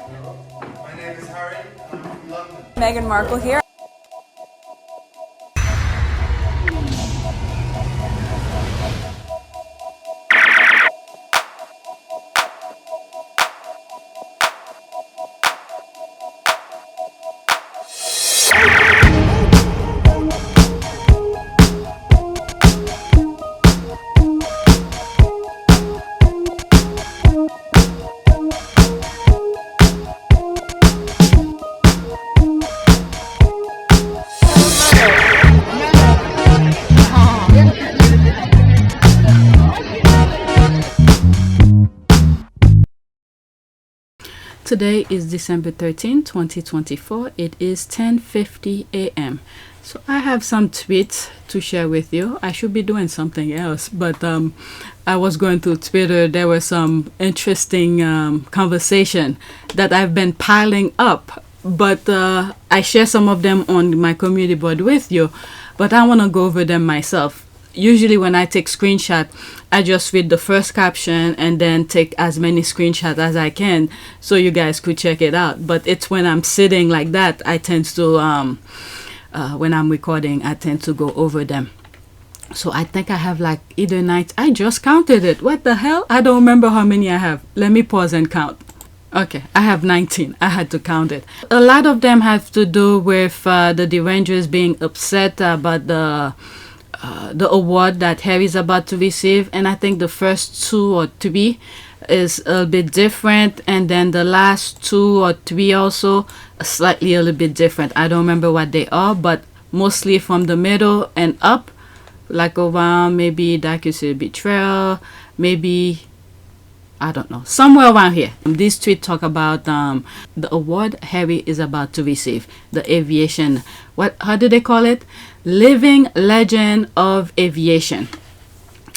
My name is Harry, and I'm from London. Meghan Markle here. Today is December 13, 2024. It is 10:50 a.m. So I have some tweets to share with you. I should be doing something else, but I was going through Twitter. There was some interesting conversation that I've been piling up, but I share some of them on my community board with you, but I want to go over them myself. Usually when I take screenshot, I just read the first caption and then take as many screenshots as I can so you guys could check it out. But it's when I'm sitting like that, I tend to, when I'm recording, I tend to go over them. So I think I have like either night. I just counted it. What the hell? I don't remember how many I have. Let me pause and count. Okay, I have 19. I had to count it. A lot of them have to do with the Derangers being upset about the award that Harry's about to receive, and I think the first 2 or 3 is a bit different, and then the last 2 or 3 also slightly a little bit different. I don't remember what they are, but mostly from the middle and up, like around maybe Docu Will, betrayal, maybe I don't know, somewhere around here. These tweets talk about the award Harry is about to receive, the Aviation, how do they call it? Living Legend of Aviation.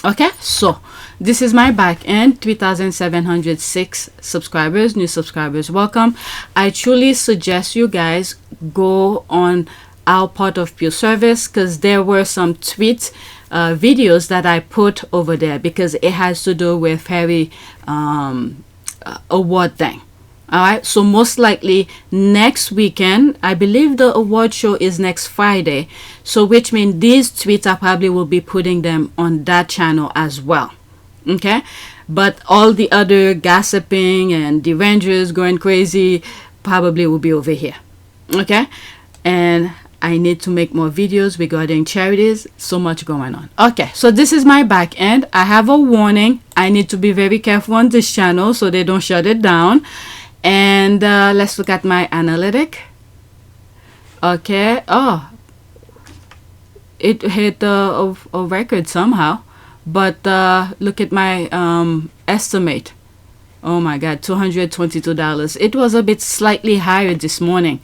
Okay, so this is my back end. 3,706 subscribers, new subscribers, welcome. I truly suggest you guys go on our part of Pure Service, because there were some tweets, videos that I put over there, because it has to do with Harry award thing. All right, so most likely next weekend, I believe the award show is next Friday, so which means these tweets I probably will be putting them on that channel as well. Okay, but all the other gossiping and Derangers going crazy probably will be over here. Okay, and I need to make more videos regarding charities. So much going on. Okay, so this is my back end. I have a warning. I need to be very careful on this channel so they don't shut it down. And let's look at my analytic. Okay, oh, it hit a record somehow, but look at my estimate. Oh my god, $222. It was a bit slightly higher this morning.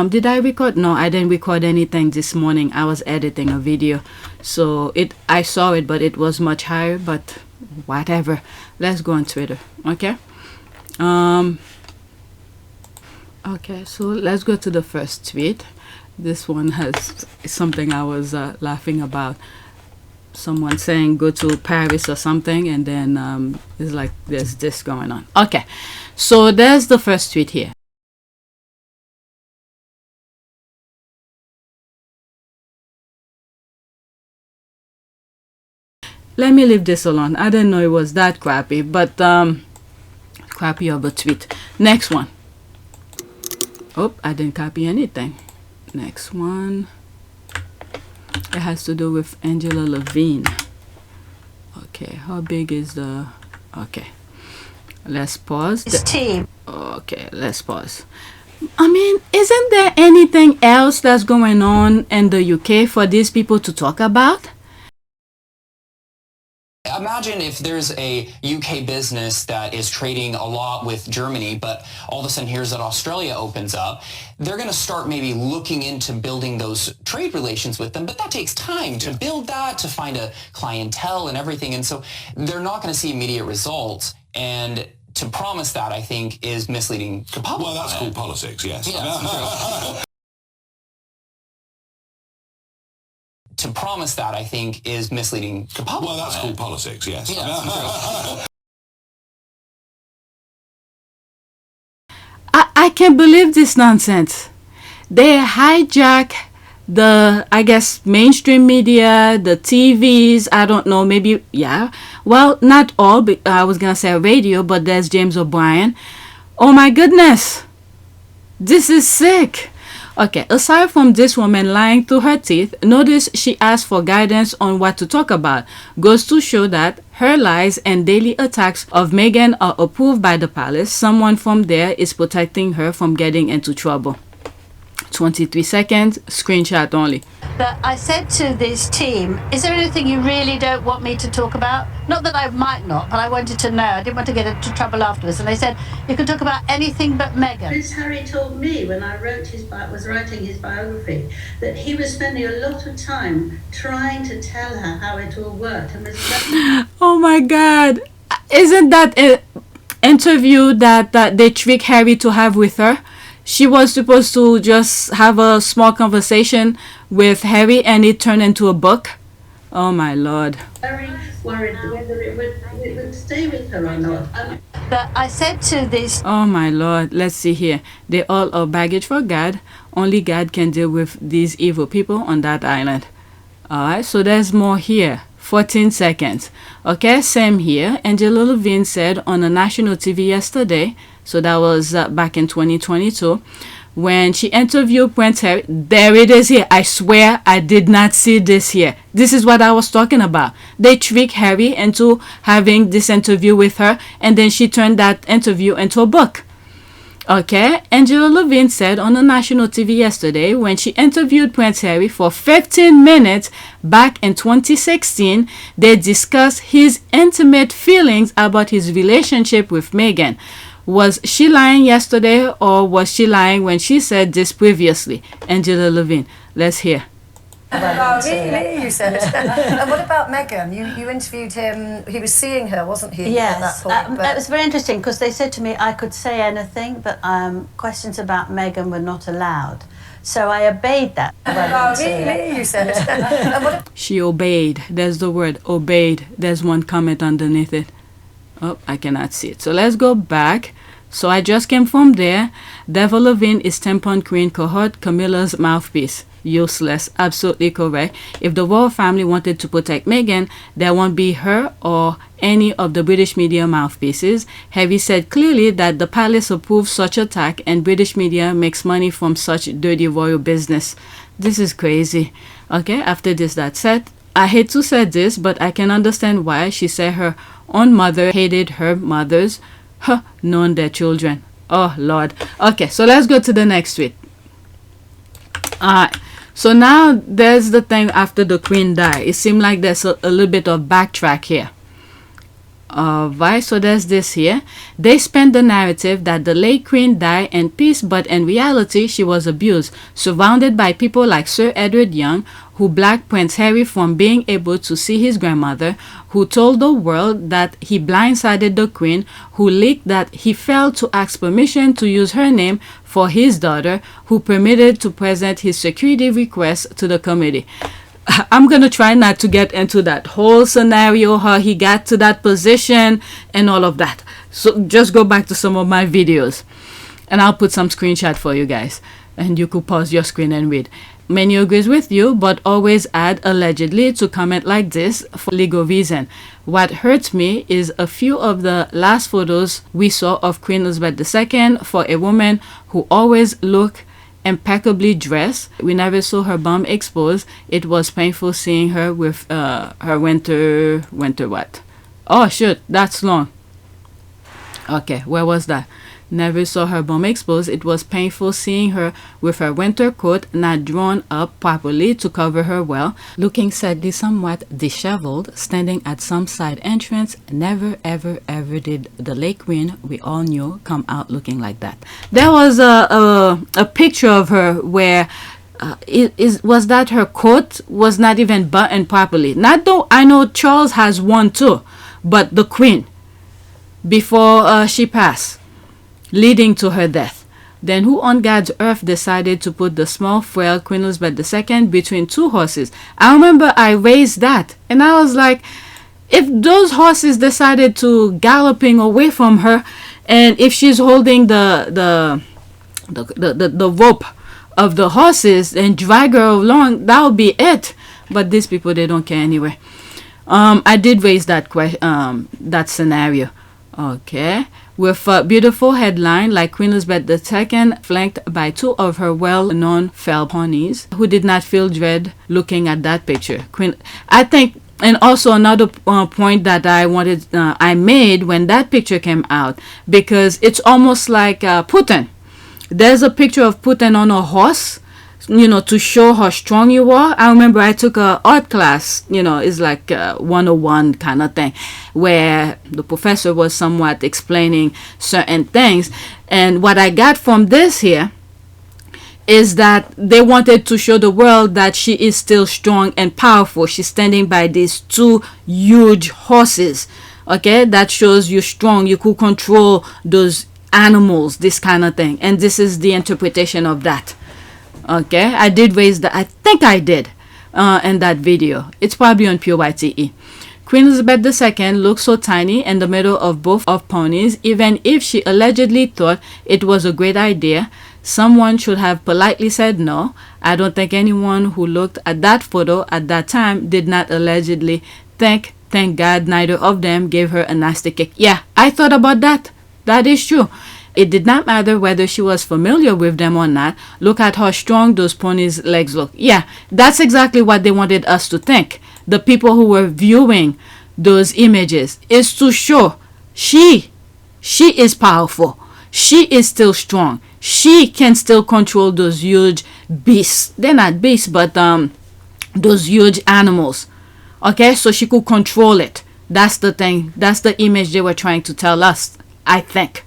Did I record? No, I didn't record anything this morning. I was editing a video, so I saw it, but it was much higher. But whatever, let's go on Twitter. Okay, okay, so let's go to the first tweet. This one has something I was laughing about. Someone saying go to Paris or something, and then it's like there's this going on. Okay, so there's the first tweet here. Let me leave this alone. I didn't know it was that crappy, but crappy of a tweet. Next one. Oh, I didn't copy anything. Next one. It has to do with Angela Levin. Okay, how big is the... Okay, let's pause. Team. Okay, let's pause. I mean, isn't there anything else that's going on in the UK for these people to talk about? Imagine if there's a UK business that is trading a lot with Germany, but all of a sudden here's that Australia opens up. They're going to start maybe looking into building those trade relations with them, but that takes time to build that, to find a clientele and everything. And so they're not going to see immediate results. And to promise that, I think, is misleading the public. Well, that's called politics, yes. Yeah, to promise that, I think, is misleading the public. Well, that's called politics, yes. Yeah, I can't believe this nonsense. They hijack the, I guess, mainstream media, the TVs, I don't know, maybe, yeah. Well, not all, but I was going to say radio, but there's James O'Brien. Oh my goodness. This is sick. Okay, aside from this woman lying through her teeth, notice she asked for guidance on what to talk about. Goes to show that her lies and daily attacks of Meghan are approved by the palace. Someone from there is protecting her from getting into trouble. 23 seconds, screenshot only. But I said to this team, is there anything you really don't want me to talk about? Not that I might not, but I wanted to know. I didn't want to get into trouble afterwards. And they said, you can talk about anything but Meghan. Prince Harry told me when I was writing his biography that he was spending a lot of time trying to tell her how it all worked. And was oh my God. Isn't that an interview that they trick Harry to have with her? She was supposed to just have a small conversation with Harry and it turned into a book. Oh my Lord. Very worried whether it would stay with her or not. But I said to this... Oh my Lord. Let's see here. They all are baggage for God. Only God can deal with these evil people on that island. Alright, so there's more here. 14 seconds. Okay, same here. Angela Levin said on a national TV yesterday, so that was back in 2022, when she interviewed Prince Harry. There it is here. I swear I did not see this here. This is what I was talking about. They tricked Harry into having this interview with her, and then she turned that interview into a book. Okay, Angela Levin said on a national TV yesterday when she interviewed Prince Harry for 15 minutes back in 2016, they discussed his intimate feelings about his relationship with Meghan. Was she lying yesterday or was she lying when she said this previously? Angela Levin, let's hear. Oh, really? You said. And what about Meghan? You interviewed him. He was seeing her, wasn't he? Yes, at that point, it was very interesting because they said to me I could say anything, but questions about Meghan were not allowed. So I obeyed that. Oh, really? You said. And what She obeyed. There's the word obeyed. There's one comment underneath it. Oh, I cannot see it. So let's go back. So I just came from there. Devil Levin is tampon queen cohort Camilla's mouthpiece. Useless. Absolutely correct. If the royal family wanted to protect Meghan, there won't be her or any of the British media mouthpieces. Harry said clearly that the palace approves such attack and British media makes money from such dirty royal business. This is crazy. Okay, after this, that's said. I hate to say this, but I can understand why she said her own mother hated her mothers, known their children. Oh, Lord. Okay, so let's go to the next tweet. Alright. So now there's the thing after the queen died. It seemed like there's a little bit of backtrack here. Alright, so there's this here. They spent the narrative that the late queen died in peace, but in reality she was abused, surrounded by people like Sir Edward Young, who blocked Prince Harry from being able to see his grandmother, who told the world that he blindsided the queen, who leaked that he failed to ask permission to use her name for his daughter, who permitted to present his security request to the committee. I'm going to try not to get into that whole scenario, how he got to that position and all of that. So just go back to some of my videos and I'll put some screenshot for you guys and you could pause your screen and read. Many agrees with you, but always add allegedly to comment like this for legal reason. What hurts me is a few of the last photos we saw of Queen Elizabeth II for a woman who always looked impeccably dressed. We never saw her bum exposed. It was painful seeing her with her winter what? Oh shoot, that's long. Okay, where was that? Never saw her bum exposed. It was painful seeing her with her winter coat not drawn up properly to cover her well, looking sadly somewhat disheveled, standing at some side entrance. Never ever ever did the late queen we all knew come out looking like that. There was a picture of her where was that her coat was not even buttoned properly. Not though I know Charles has one too, but the queen before she passed, leading to her death. Then who on God's earth decided to put the small frail Queen Elizabeth II between two horses? I remember I raised that and I was like, if those horses decided to galloping away from her and if she's holding the the rope of the horses and drag her along, that would be it. But these people, they don't care anyway. I did raise that that scenario. Okay. With a beautiful headline like Queen Elizabeth II flanked by two of her well-known fell ponies who did not feel dread looking at that picture. I think, and also another point that I made when that picture came out, because it's almost like Putin. There's a picture of Putin on a horse, to show how strong you are. I remember I took a art class, it's like 101 kind of thing, where the professor was somewhat explaining certain things. And what I got from this here is that they wanted to show the world that she is still strong and powerful. She's standing by these two huge horses. Okay, that shows you're strong. You could control those animals, this kind of thing. And this is the interpretation of that. Okay, I did raise that. I think I did in that video. It's probably on PYTE. Queen Elizabeth II looks so tiny in the middle of both of ponies. Even if she allegedly thought it was a great idea, someone should have politely said no. I don't think anyone who looked at that photo at that time did not allegedly think. Thank God neither of them gave her a nasty kick. Yeah, I thought about that. That is true. It did not matter whether she was familiar with them or not. Look at how strong those ponies' legs look. Yeah, that's exactly what they wanted us to think. The people who were viewing those images is to show she is powerful. She is still strong. She can still control those huge beasts. They're not beasts, but those huge animals. Okay, so she could control it. That's the thing. That's the image they were trying to tell us, I think.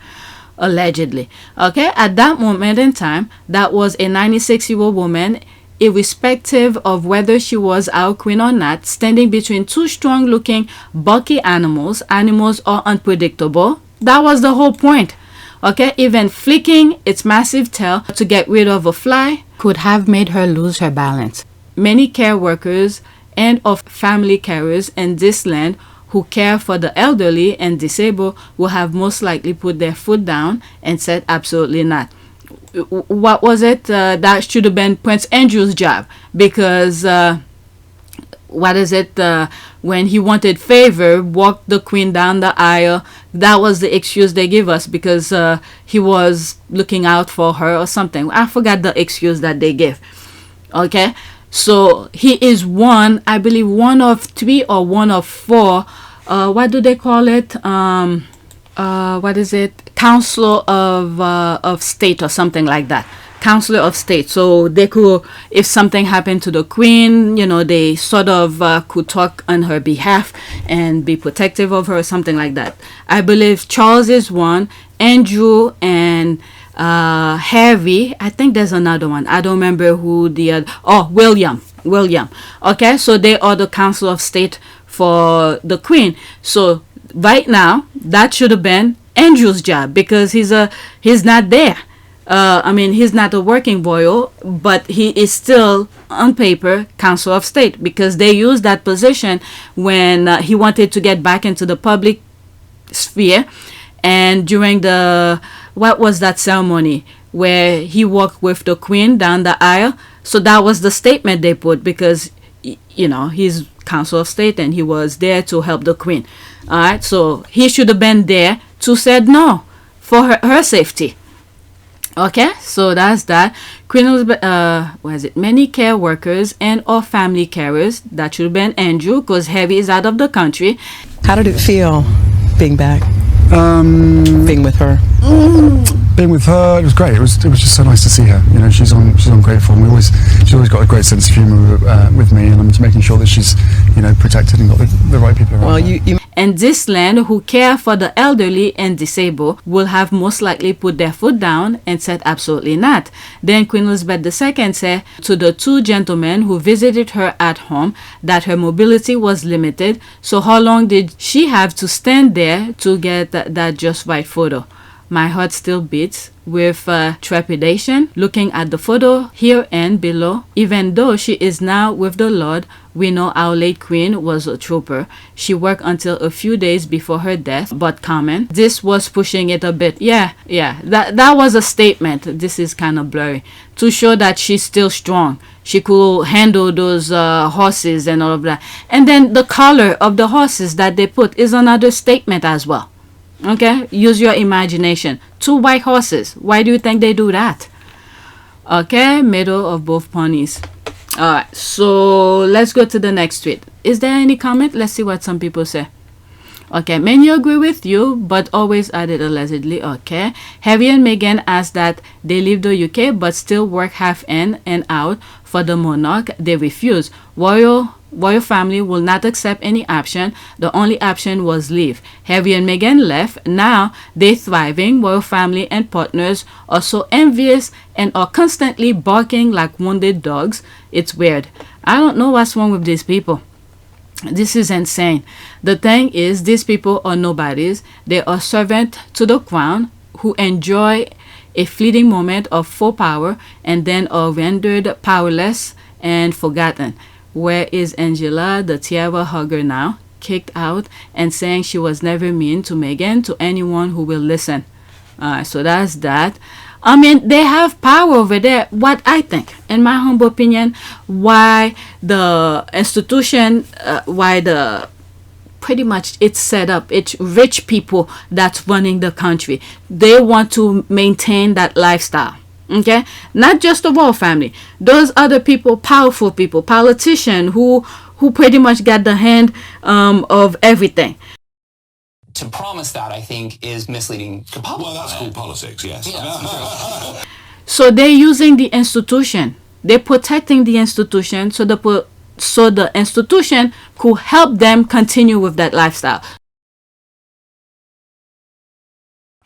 Allegedly. Okay, at that moment in time, that was a 96-year-old woman, irrespective of whether she was our queen or not, standing between two strong looking bulky animals. Animals are unpredictable. That was the whole point. Okay, even flicking its massive tail to get rid of a fly could have made her lose her balance. Many care workers and of family carers in this land who care for the elderly and disabled will have most likely put their foot down and said absolutely not. What was it? That should have been Prince Andrew's job, because when he wanted favor, walked the queen down the aisle. That was the excuse they give us, because he was looking out for her or something. I forgot the excuse that they give. Okay, so he is I believe one of 3 or one of 4. What do they call it? What is it? Counselor of State or something like that. Counselor of State. So they could, if something happened to the queen, they sort of could talk on her behalf and be protective of her or something like that. I believe Charles is one, Andrew and Harry. I think there's another one. I don't remember who the other. Oh, William. Okay, so they are the Council of State for the queen. So right now, that should have been Andrew's job, because he's not there. He's not a working royal, but he is still on paper Council of State, because they used that position when he wanted to get back into the public sphere, and during what was that ceremony where he walked with the queen down the aisle. So that was the statement they put, because he's Council of State and he was there to help the queen. All right, so he should have been there to said no for her safety. Okay, so that's that. Queen Elizabeth, many care workers and or family carers, that should have been Andrew, because Harry is out of the country. How did it feel being back? Being with her. Being with her, it was great. It was just so nice to see her. She's on great form. She's always got a great sense of humour with me, and I'm just making sure that she's protected and got the right people around. Well, and this land who care for the elderly and disabled will have most likely put their foot down and said absolutely not. Then Queen Elizabeth II said to the 2 gentlemen who visited her at home that her mobility was limited. So how long did she have to stand there to get that just right photo? My heart still beats with trepidation looking at the photo here and below. Even though she is now with the Lord, we know our late queen was a trooper. She worked until a few days before her death, but comment. This was pushing it a bit. Yeah, that was a statement. This is kind of blurry. To show that she's still strong. She could handle those horses and all of that. And then the color of the horses that they put is another statement as well. Okay, use your imagination. 2 white horses. Why do you think they do that? Okay, middle of both ponies. Alright, so let's go to the next tweet. Is there any comment? Let's see what some people say. Okay, many agree with you, but always added allegedly. Okay, Harry and Meghan asked that they leave the UK but still work half in and out for the monarch. They refuse. Royal family will not accept any option. The only option was leave. Harry and Meghan left. Now they're thriving. Royal family and partners are so envious and are constantly barking like wounded dogs. It's weird. I don't know what's wrong with these people. This is insane. The thing is, these people are nobodies. They are servants to the crown who enjoy a fleeting moment of full power and then are rendered powerless and forgotten. Where is Angela, the tiara hugger now? Kicked out and saying she was never mean to Meghan, to anyone who will listen. So that's that. I mean, they have power over there. What I think, in my humble opinion, why the institution, pretty much it's set up. It's rich people that's running the country. They want to maintain that lifestyle. Okay, not just the royal family. Those other people, powerful people, politicians who pretty much got the hand of everything. To promise that, I think, is misleading the public. Well, that's called politics, yes. Yeah. So they're using the institution. They're protecting the institution so the institution could help them continue with that lifestyle.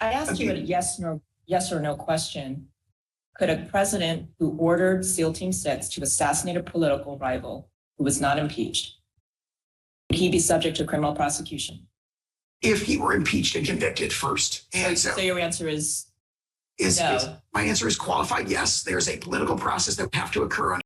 I asked you a yes or no question. Could a president who ordered SEAL Team 6 to assassinate a political rival who was not impeached, would he be subject to criminal prosecution? If he were impeached and convicted first. And so your answer is no. My answer is qualified yes. There's a political process that would have to occur on.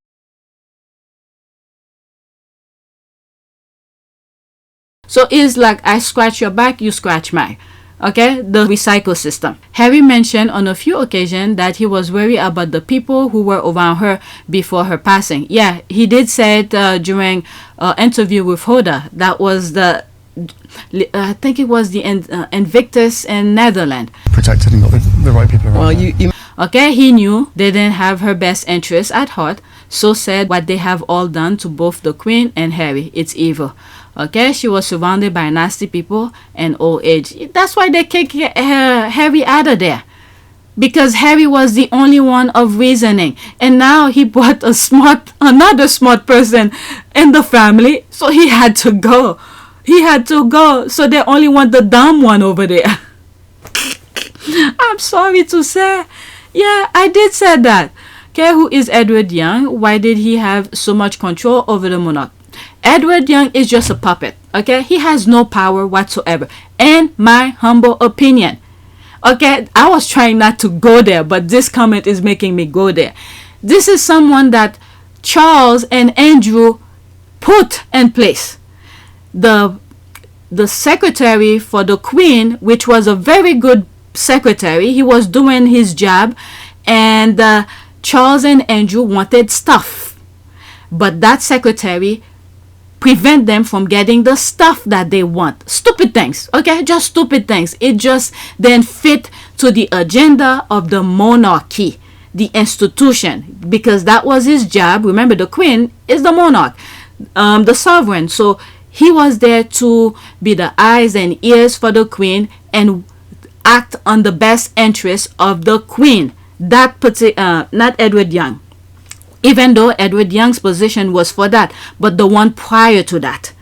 So it's like I scratch your back, you scratch mine. Okay, the recycle system. Harry mentioned on a few occasions that he was worried about the people who were around her before her passing. Yeah, he did say it during an interview with Hoda. That was the, I think it was the Invictus in Netherlands. Protected and got the right people around. Well, okay, he knew they didn't have her best interests at heart, so said what they have all done to both the Queen and Harry. It's evil. Okay, she was surrounded by nasty people and old age. That's why they kicked Harry out of there. Because Harry was the only one of reasoning. And now he brought another smart person in the family. So he had to go. So they only want the dumb one over there. I'm sorry to say. Yeah, I did say that. Okay, who is Edward Young? Why did he have so much control over the monarch? Edward Young is just a puppet. Okay, he has no power whatsoever. In my humble opinion. Okay, I was trying not to go there, but this comment is making me go there. This is someone that Charles and Andrew put in place. The secretary for the Queen, which was a very good secretary, he was doing his job, and Charles and Andrew wanted stuff, but that secretary prevent them from getting the stuff that they want. Stupid things, okay? Just stupid things. It just then fit to the agenda of the monarchy, the institution, because that was his job. Remember, the Queen is the monarch, the sovereign. So he was there to be the eyes and ears for the Queen and act on the best interest of the Queen. That not Edward Young. Even though Edward Young's position was for that, but the one prior to that,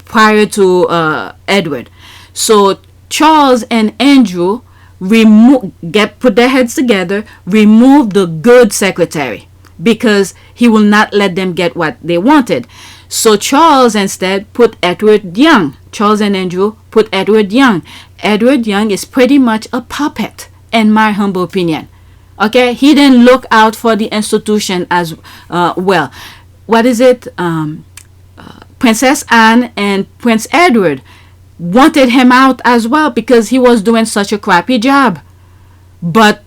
prior to Edward. So Charles and Andrew put their heads together, remove the good secretary, because he will not let them get what they wanted. So Charles instead put Edward Young. Charles and Andrew put Edward Young. Edward Young is pretty much a puppet, in my humble opinion. Okay, he didn't look out for the institution as well. What is it? Princess Anne and Prince Edward wanted him out as well because he was doing such a crappy job. But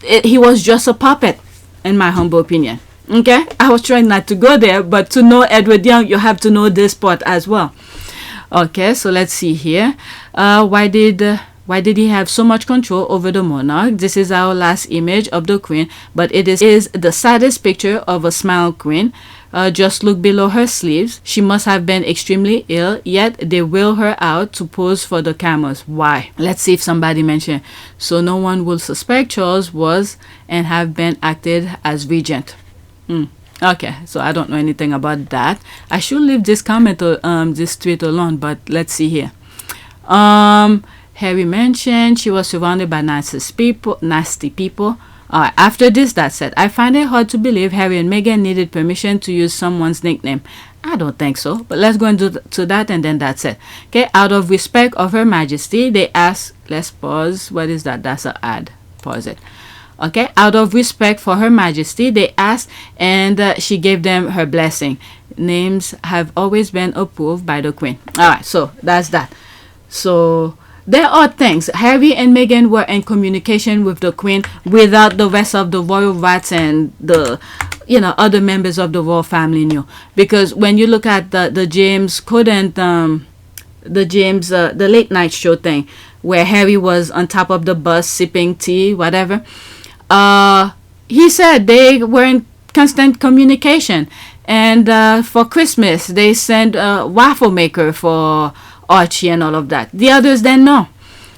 he was just a puppet, in my humble opinion. Okay, I was trying not to go there, but to know Edward Young, you have to know this part as well. Okay, so let's see here. Why did he have so much control over the monarch? This is our last image of the queen, but it is the saddest picture of a smile queen. Just look below her sleeves. She must have been extremely ill, yet they wheel her out to pose for the cameras. Why? Let's see if somebody mentioned. So no one will suspect Charles was and have been acted as regent. Okay, so I don't know anything about that. I should leave this comment this tweet alone, but let's see here. Harry mentioned she was surrounded by nasty people. After this, that said, I find it hard to believe Harry and Meghan needed permission to use someone's nickname. I don't think so, but let's go into to that, and then that's it. Okay, out of respect of Her Majesty, they asked, let's pause. What is that? That's an ad. Pause it. Okay, out of respect for Her Majesty, they asked, and she gave them her blessing. Names have always been approved by the Queen. Alright, so that's that. So there are things. Harry and Meghan were in communication with the Queen without the rest of the royal rats and the other members of the royal family knew. Because when you look at the James couldn't the late night show thing where Harry was on top of the bus sipping tea, whatever. He said they were in constant communication, and for Christmas they sent a waffle maker for Archie and all of that. The others didn't know.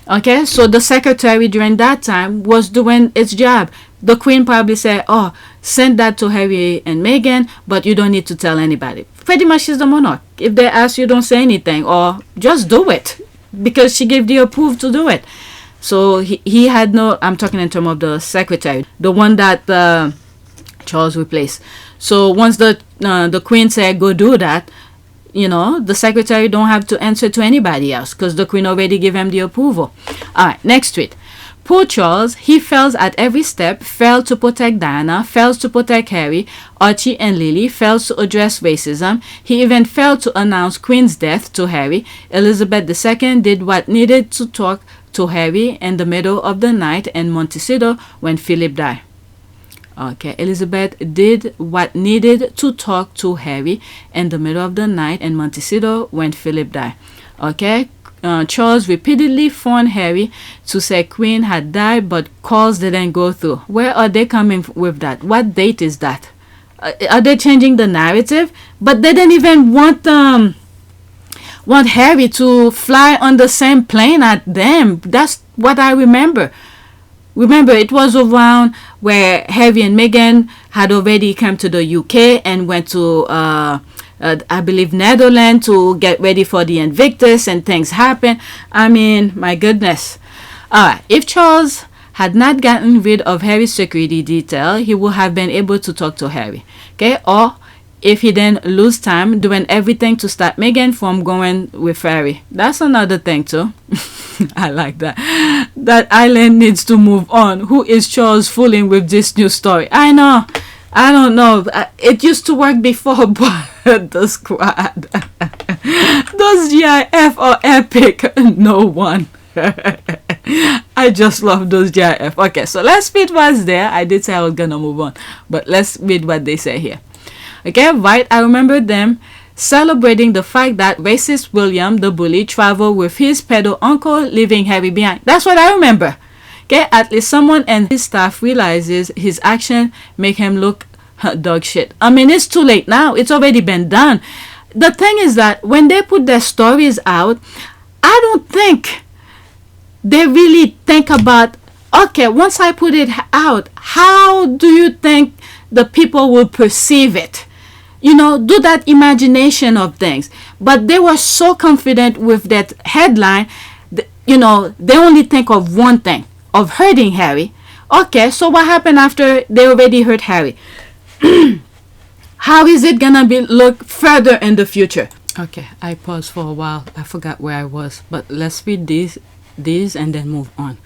Okay, so the secretary during that time was doing its job. The Queen probably said, oh, send that to Harry and Meghan, but you don't need to tell anybody. Pretty much she's the monarch. If they ask you, don't say anything, or just do it, because she gave the approval to do it. So he had no, I'm talking in terms of the secretary, the one that Charles replaced. So once the Queen said go do that, the secretary don't have to answer to anybody else because the Queen already gave him the approval. Alright, next tweet. Poor Charles, he fails at every step, failed to protect Diana, fails to protect Harry, Archie and Lily, fails to address racism. He even failed to announce Queen's death to Harry. Elizabeth II did what needed to talk to Harry in the middle of the night in Montecito when Philip died. Okay, Elizabeth did what needed to talk to Harry in the middle of the night in Montecito when Philip died. Okay, Charles repeatedly phoned Harry to say Queen had died, but calls didn't go through. Where are they coming with that? What date is that? Are they changing the narrative? But they didn't even want Harry to fly on the same plane at them. That's what I remember. Remember, it was around where Harry and Meghan had already come to the UK and went to, I believe, Netherlands to get ready for the Invictus, and things happened. I mean, my goodness. Alright, if Charles had not gotten rid of Harry's security detail, he would have been able to talk to Harry. Okay, or if he didn't lose time doing everything to stop Meghan from going with Harry. That's another thing too. I like that. That island needs to move on. Who is Charles fooling with this new story? I know. I don't know. It used to work before, but the squad. Those GIF are epic. No one. I just love those GIF. Okay, so let's read what's there. I did say I was gonna move on, but let's read what they say here. Okay, right, I remember them celebrating the fact that racist William the bully traveled with his pedo uncle, leaving Harry behind. That's what I remember. Okay, at least someone and his staff realizes his action make him look dog shit. I mean, it's too late now. It's already been done. The thing is that when they put their stories out, I don't think they really think about, okay, once I put it out, how do you think the people will perceive it? Do that imagination of things. But they were so confident with that headline, they only think of one thing, of hurting Harry. Okay, so what happened after they already hurt Harry? How is it gonna look further in the future? Okay, I paused for a while. I forgot where I was, but let's read these these and then move on.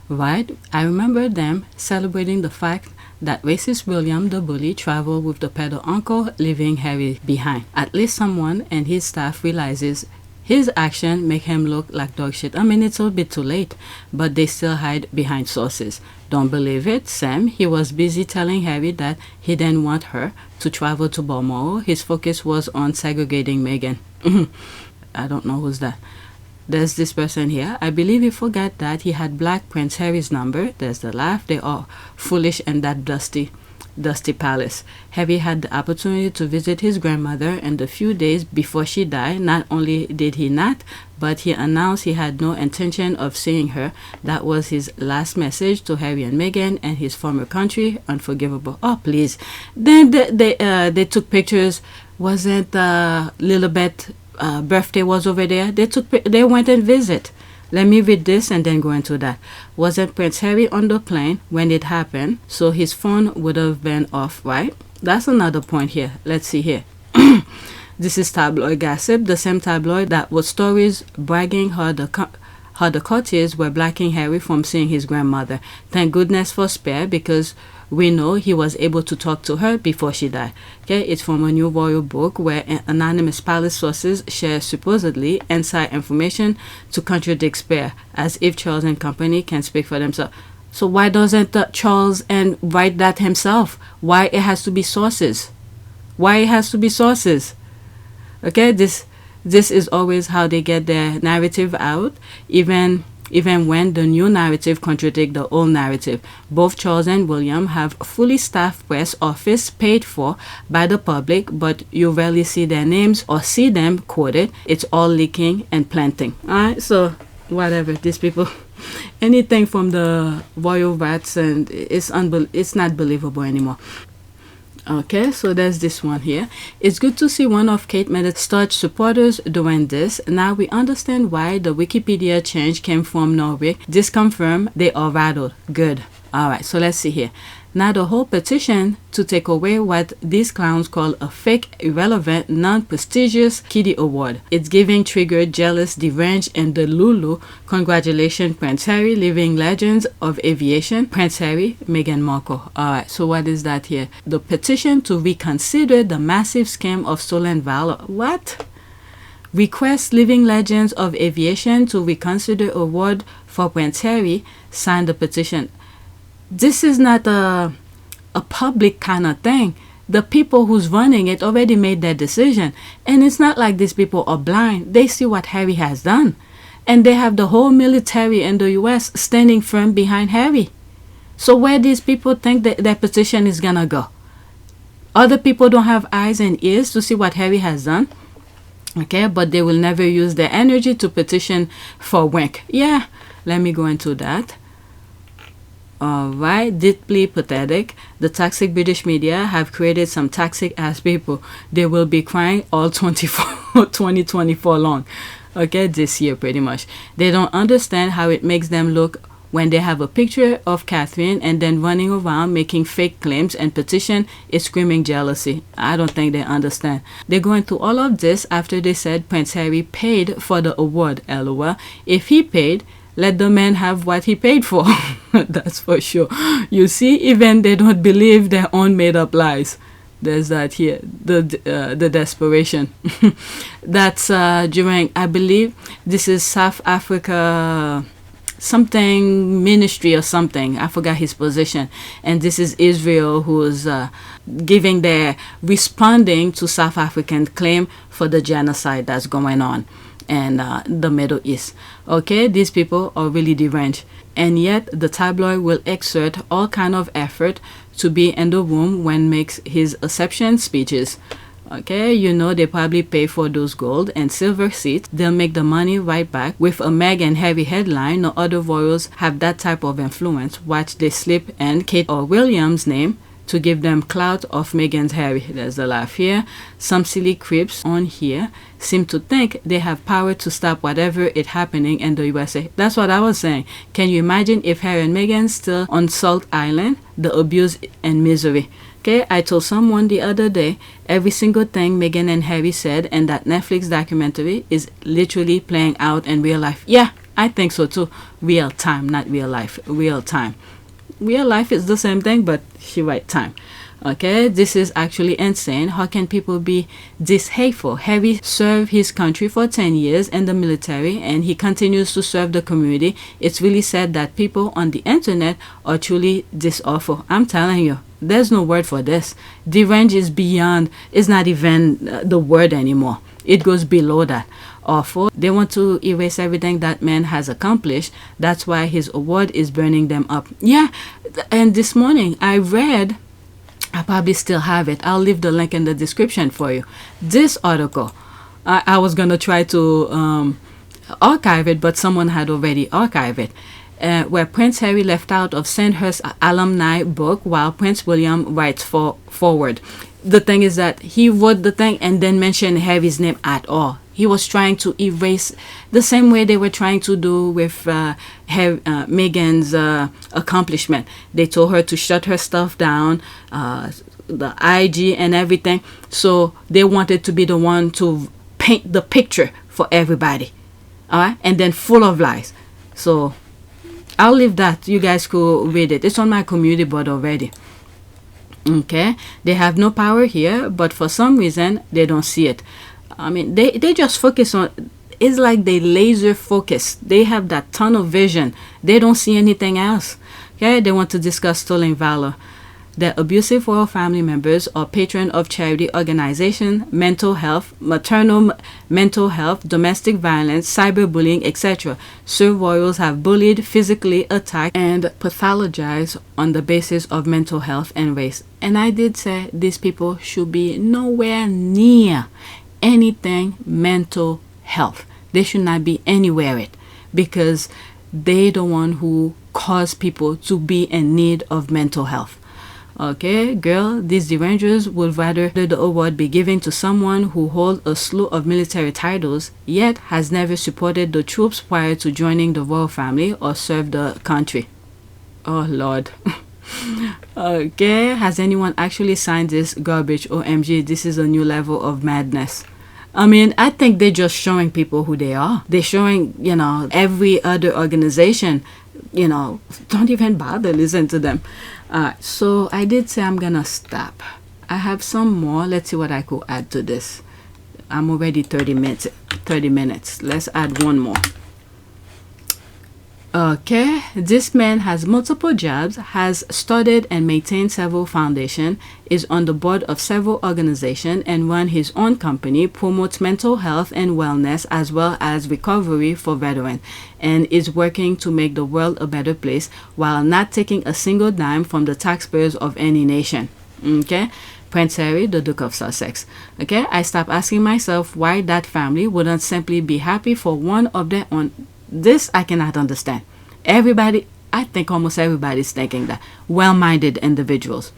Right? I remember them celebrating the fact that racist William the bully traveled with the pedo uncle, leaving Harry behind. At least someone and his staff realizes his action make him look like dog shit. I mean, it's a bit too late, but they still hide behind sources. Don't believe it? Sam, he was busy telling Harry that he didn't want her to travel to Balmoral. His focus was on segregating Meghan. I don't know who's that. There's this person here. I believe he forgot that he had Black Prince Harry's number. There's the laugh. They are foolish in that dusty palace. Harry had the opportunity to visit his grandmother, and a few days before she died, not only did he not, but he announced he had no intention of seeing her. That was his last message to Harry and Meghan and his former country. Unforgivable. Oh, please. Then they took pictures. Wasn't Lilibet birthday was over there? They went and visit. Let me read this and then go into that. Wasn't Prince Harry on the plane when it happened? So his phone would have been off, right? That's another point here. Let's see here. This is tabloid gossip. The same tabloid that was stories bragging how the courtiers were blocking Harry from seeing his grandmother. Thank goodness for Spare, because we know he was able to talk to her before she died. Okay, it's from a new royal book where anonymous palace sources share supposedly inside information to contradict Spare, as if Charles and company can speak for themselves. So why doesn't Charles and write that himself? Why it has to be sources? Why it has to be sources? Okay, this is always how they get their narrative out, even when the new narrative contradicts the old narrative. Both Charles and William have fully staffed press office paid for by the public, but you rarely see their names or see them quoted. It's all leaking and planting. Alright, so whatever, these people, anything from the royal rats, and it's not believable anymore. Okay, so there's this one here. It's good to see one of Kate Middleton's staunch supporters doing this. Now we understand why the Wikipedia change came from Norway. This confirmed they are rattled. Good. Alright, so let's see here. Now the whole petition to take away what these clowns call a fake, irrelevant, non-prestigious kiddie award. It's giving triggered, jealous, deranged, and the Lulu. Congratulations, Prince Harry, living legends of aviation. Prince Harry, Meghan Markle. Alright, so what is that here? The petition to reconsider the massive scam of stolen valor. What? Request living legends of aviation to reconsider award for Prince Harry. Sign the petition. This is not a public kind of thing. The people who's running it already made their decision. And it's not like these people are blind. They see what Harry has done. And they have the whole military in the US standing firm behind Harry. So where these people think that their petition is gonna go? Other people don't have eyes and ears to see what Harry has done. Okay, but they will never use their energy to petition for Wink. Yeah, let me go into that. Alright, deeply pathetic. The toxic British media have created some toxic ass people. They will be crying all 2024 long. Okay, this year pretty much. They don't understand how it makes them look when they have a picture of Catherine and then running around making fake claims and petition is screaming jealousy. I don't think they understand. They're going through all of this after they said Prince Harry paid for the award. LOL. If he paid, let the man have what he paid for. That's for sure. You see, even they don't believe their own made-up lies. There's that here, the desperation. That's during, I believe, this is South Africa, something ministry or something. I forgot his position. And this is Israel who's responding to South African claim for the genocide that's going on and the Middle East. Okay, these people are really deranged, and yet the tabloid will exert all kind of effort to be in the room when makes his acceptance speeches. Okay, you know they probably pay for those gold and silver seats. They'll make the money right back with a Meg and Harry headline. No other royals have that type of influence. Watch they slip in Kate or William's name to give them clout of Meghan's Harry. There's a laugh here. Some silly creeps on here seem to think they have power to stop whatever is happening in the USA. That's what I was saying. Can you imagine if Harry and Meghan still on Salt Island? The abuse and misery. Okay, I told someone the other day, every single thing Meghan and Harry said in that Netflix documentary is literally playing out in real life. Yeah, I think so too. Real time, not real life. Real time. Real life is the same thing, but she write time. Okay, this is actually insane. How can people be this hateful? Harry served his country for 10 years in the military and he continues to serve the community. It's really sad that people on the internet are truly this awful. I'm telling you, there's no word for this. Deranged is beyond, it's not even the word anymore. It goes below that. Awful. They want to erase everything that man has accomplished. That's why his award is burning them up. Yeah, and this morning I read, I probably still have it. I'll leave the link in the description for you. This article, I was going to try to archive it, but someone had already archived it. Where Prince Harry left out of Sandhurst alumni book while Prince William writes forward. The thing is that he wrote the thing and then mentioned Harry's name at all. He was trying to erase the same way they were trying to do with Meghan's accomplishment. They told her to shut her stuff down, the IG and everything. So they wanted to be the one to paint the picture for everybody. All right? And then full of lies. So I'll leave that. You guys could read it. It's on my community board already. Okay? They have no power here, but for some reason, they don't see it. I mean, they just focus on, it's like they laser focus. They have that tunnel vision. They don't see anything else. Okay, they want to discuss stolen valor. The abusive royal family members are patron of charity organization, mental health, maternal mental health, domestic violence, cyberbullying, etc. Sir royals have bullied, physically attacked, and pathologized on the basis of mental health and race. And I did say these people should be nowhere near anything mental health. They should not be anywhere it, because they the one who cause people to be in need of mental health. Okay, girl, these Derangers would rather the award be given to someone who holds a slew of military titles, yet has never supported the troops prior to joining the royal family or served the country. Oh Lord. Okay, has anyone actually signed this garbage? OMG, this is a new level of madness. I mean, I think they're just showing people who they are. They're showing, you know, every other organization, you know, don't even bother listen to them. So I did say I'm gonna stop. I have some more. Let's see what I could add to this. I'm already 30 minutes. Let's add one more. Okay, this man has multiple jobs, has started and maintained several foundations, is on the board of several organizations, and run his own company, promotes mental health and wellness as well as recovery for veterans, and is working to make the world a better place while not taking a single dime from the taxpayers of any nation. Okay, Prince Harry, the Duke of Sussex. Okay, I stopped asking myself why that family wouldn't simply be happy for one of their own. This I cannot understand. Everybody, I think almost everybody's thinking that. Well-minded individuals.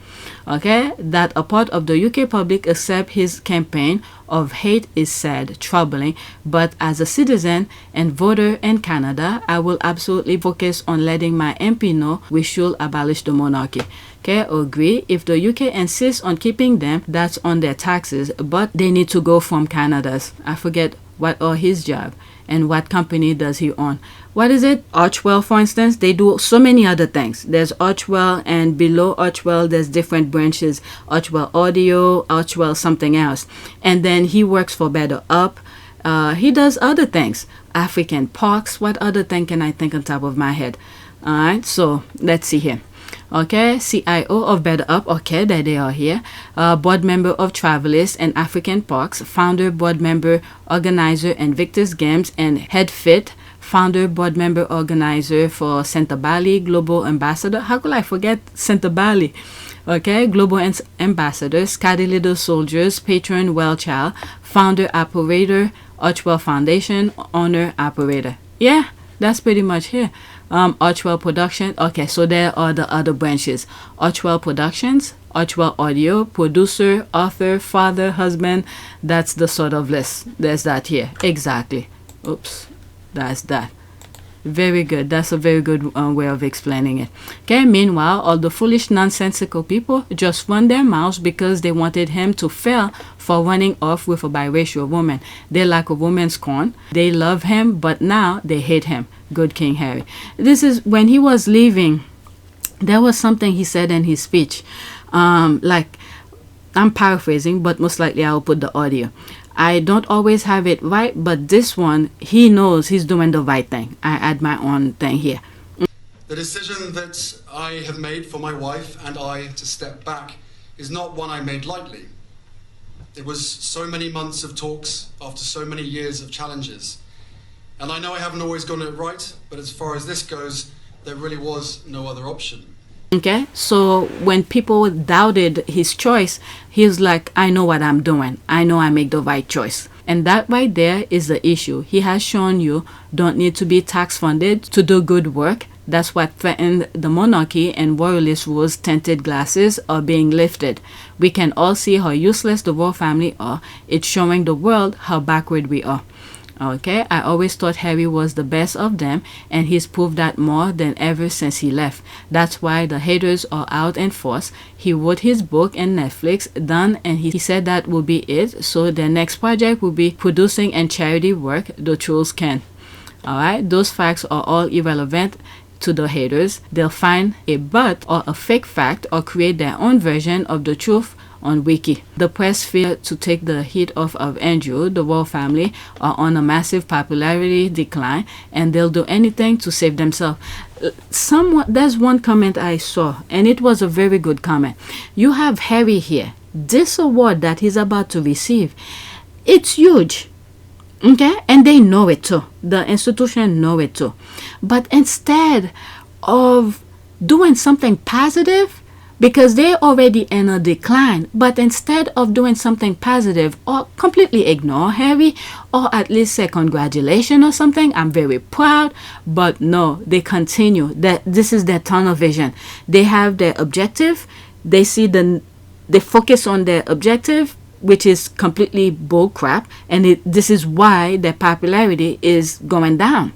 Okay, that a part of the UK public accept his campaign of hate is sad, troubling, but as a citizen and voter in Canada, I will absolutely focus on letting my MP know we should abolish the monarchy. Okay, agree. If the UK insists on keeping them, that's on their taxes, but they need to go from Canada's. I forget what are his job and what company does he own. What is it? Archwell, for instance. They do so many other things. There's Archwell, and below Archwell there's different branches. Archwell Audio, Archwell something else. And then he works for Better Up. He does other things. African Parks. What other thing can I think on top of my head? Alright, so let's see here. Okay, CIO of Better Up. Okay, there they are here. Board member of Travelers and African Parks. Founder, board member, organizer, and Victor's Games, and Head Fit. Founder, board member, organizer for Santa Bali, global ambassador. How could I forget Santa Bali? Okay, global ambassador, Scotty Little Soldiers, patron, well child, founder, operator, Archwell Foundation, owner, operator. Yeah, that's pretty much here. Archwell Production. Okay, so there are the other branches. Archwell Productions, Archwell Audio, producer, author, father, husband. That's the sort of list. There's that here. Exactly. Oops. That's that. Very good. That's a very good way of explaining it. Okay, meanwhile, all the foolish, nonsensical people just run their mouths because they wanted him to fail for running off with a biracial woman. They like a woman's scorn. They love him, but now they hate him. Good King Harry. This is when he was leaving. There was something he said in his speech. Like, I'm paraphrasing, but most likely I'll put the audio. I don't always have it right, but this one, he knows he's doing the right thing. I add my own thing here. The decision that I have made for my wife and I to step back is not one I made lightly. It was so many months of talks after so many years of challenges. And I know I haven't always gotten it right, but as far as this goes, there really was no other option. Okay, so when people doubted his choice, he's like, I know what I'm doing. I know I make the right choice. And that right there is the issue. He has shown you don't need to be tax funded to do good work. That's what threatened the monarchy, and royalist rules tinted glasses are being lifted. We can all see how useless the royal family are. It's showing the world how backward we are. Okay, I always thought Harry was the best of them, and he's proved that more than ever since he left. That's why the haters are out in force. He wrote his book and Netflix done, and he said that will be it. So the next project will be producing and charity work the trolls can. Alright, those facts are all irrelevant to the haters. They'll find a but or a fake fact or create their own version of the truth on Wiki. The press fear to take the heat off of Andrew. The royal family are on a massive popularity decline, and they'll do anything to save themselves. There's one comment I saw, and it was a very good comment. You have Harry here. This award that he's about to receive, it's huge. Okay, and they know it too. The institution know it too. But instead of doing something positive, because they're already in a decline, but instead of doing something positive or completely ignore Harry, or at least say congratulations or something, I'm very proud, but no, they continue. That this is their tunnel vision. They have their objective. They focus on their objective, which is completely bull crap, and this is why their popularity is going down.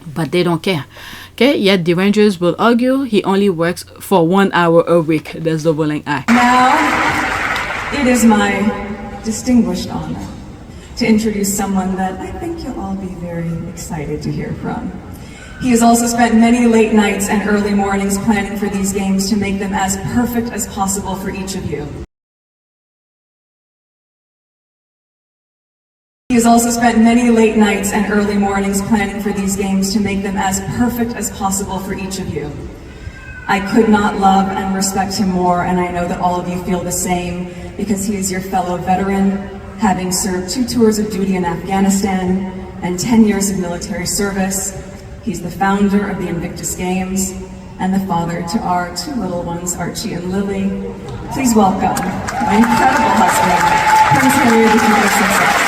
But they don't care. Okay, yet Derangers will argue he only works for 1 hour a week. There's the willing eye. Now, it is my distinguished honor to introduce someone that I think you'll all be very excited to hear from. He has also spent many late nights and early mornings planning for these games to make them as perfect as possible for each of you. He has also spent many late nights and early mornings planning for these games to make them as perfect as possible for each of you. I could not love and respect him more, and I know that all of you feel the same, because he is your fellow veteran, having served 2 tours of duty in Afghanistan and 10 years of military service. He's the founder of the Invictus Games and the father to our 2 little ones, Archie and Lily. Please welcome my incredible husband, Prince Henry the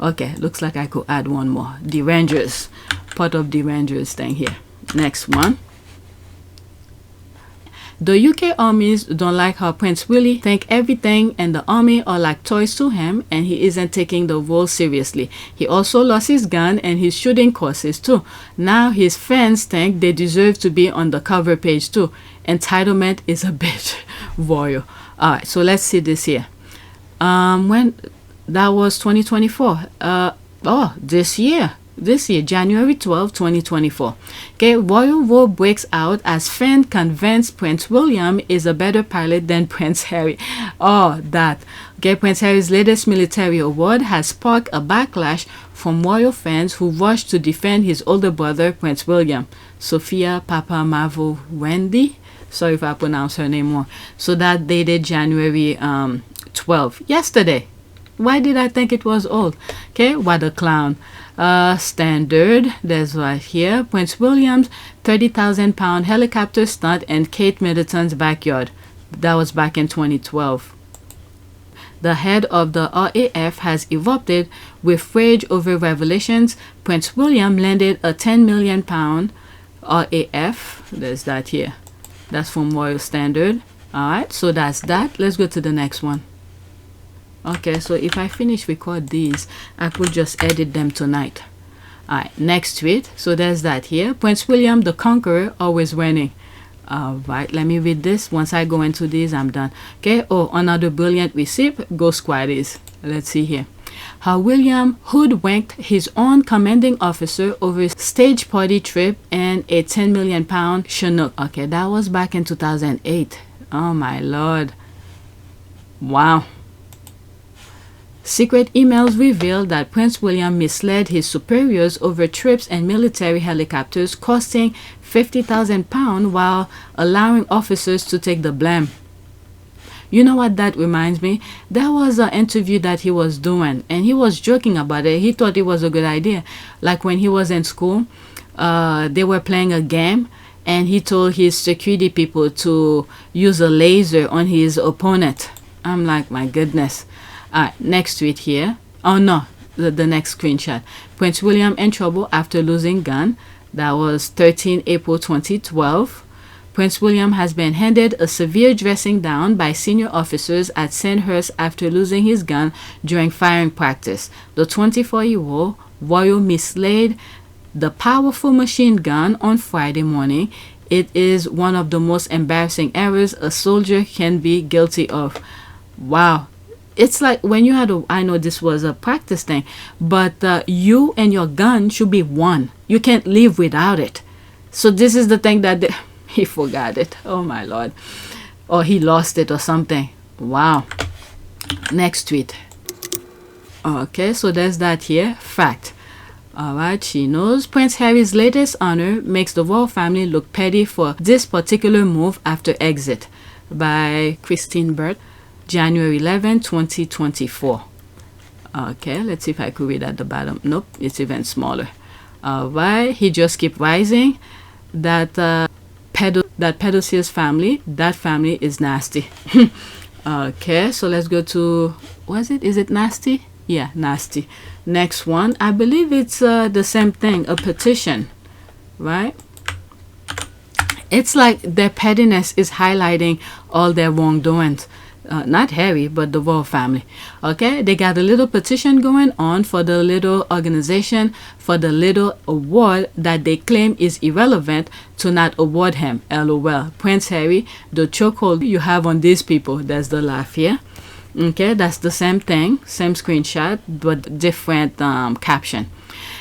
Okay, looks like I could add one more. Derangers. Part of Derangers thing here. Next one. The UK armies don't like how Prince Willy think everything in the army are like toys to him, and he isn't taking the role seriously. He also lost his gun and his shooting courses too. Now his fans think they deserve to be on the cover page too. Entitlement is a bit royal. Alright, so let's see this here. That was 2024. This year, January 12, 2024. Okay, royal war breaks out as fan convinced Prince William is a better pilot than Prince Harry. Oh, that. Okay, Prince Harry's latest military award has sparked a backlash from royal fans who rushed to defend his older brother, Prince William. Sophia Papa Mavo Wendy. Sorry if I pronounce her name wrong. So that dated January 12. Yesterday. Why did I think it was old? Okay, what a clown. Standard, there's right here. Prince William's 30,000-pound helicopter stunt in Kate Middleton's backyard. That was back in 2012. The head of the RAF has erupted with rage over revelations. Prince William landed a 10 million pound RAF. There's that here. That's from Royal Standard. Alright, so that's that. Let's go to the next one. Okay, so if I finish record these, I could just edit them tonight. Alright, next tweet. So there's that here. Prince William the Conqueror always winning. All right, let me read this. Once I go into these, I'm done. Okay. Oh, another brilliant receipt. Go Squaddies. Let's see here. How William hoodwinked his own commanding officer over a stage party trip and a 10 million pound Chinook. Okay, that was back in 2008. Oh my lord. Wow. Secret emails revealed that Prince William misled his superiors over trips and military helicopters costing £50,000 while allowing officers to take the blame. You know what that reminds me? There was an interview that he was doing and he was joking about it. He thought it was a good idea. Like when he was in school, they were playing a game and he told his security people to use a laser on his opponent. I'm like, my goodness. Next tweet here. Oh no, the next screenshot. Prince William in trouble after losing gun. That was 13 April 2012. Prince William has been handed a severe dressing down by senior officers at Sandhurst after losing his gun during firing practice. The 24-year-old royal mislaid the powerful machine gun on Friday morning. It is one of the most embarrassing errors a soldier can be guilty of. Wow. It's like when you had I know this was a practice thing, but you and your gun should be one. You can't live without it. So this is the thing that he forgot it. Oh my lord. Or he lost it or something. Wow. Next tweet. Okay, so there's that here. Fact. Alright, she knows. Prince Harry's latest honor makes the royal family look petty for this particular move after exit. By Christine Burt. January 11, 2024. Okay, let's see if I could read at the bottom. Nope, it's even smaller. Alright, he just keep rising. That Pedocle's family, that family is nasty. Okay, so let's go to, is it nasty? Yeah, nasty. Next one, I believe it's the same thing, a petition, right? It's like their pettiness is highlighting all their wrongdoings. Not Harry, but the royal family. Okay, they got a little petition going on for the little organization, for the little award that they claim is irrelevant to not award him. LOL. Prince Harry, the chokehold you have on these people. That's the laugh here. Okay, that's the same thing, same screenshot, but different caption.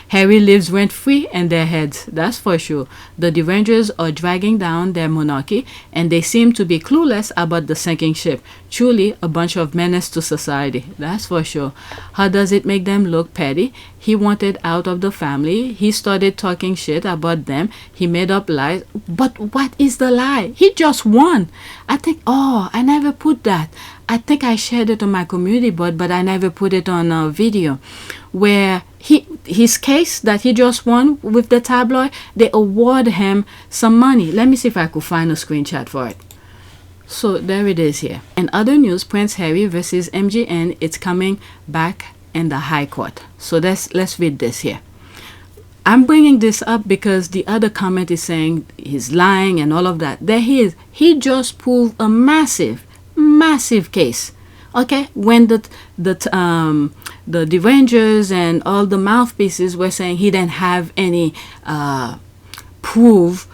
Harry lives rent-free in their heads, that's for sure. The Derangers are dragging down their monarchy, and they seem to be clueless about the sinking ship. Truly a bunch of menace to society, that's for sure. How does it make them look petty? He wanted out of the family. He started talking shit about them. He made up lies. But what is the lie? He just won. I think, I never put that. I think I shared it on my community board, but I never put it on a video. Where his case that he just won with the tabloid, they award him some money. Let me see if I could find a screenshot for it. So there it is here. In other news, Prince Harry versus MGN, it's coming back in the High Court. So let's read this here. I'm bringing this up because the other comment is saying he's lying and all of that. There he is. He just proved a massive case. Okay, when the Derangers and all the mouthpieces were saying he didn't have any proof,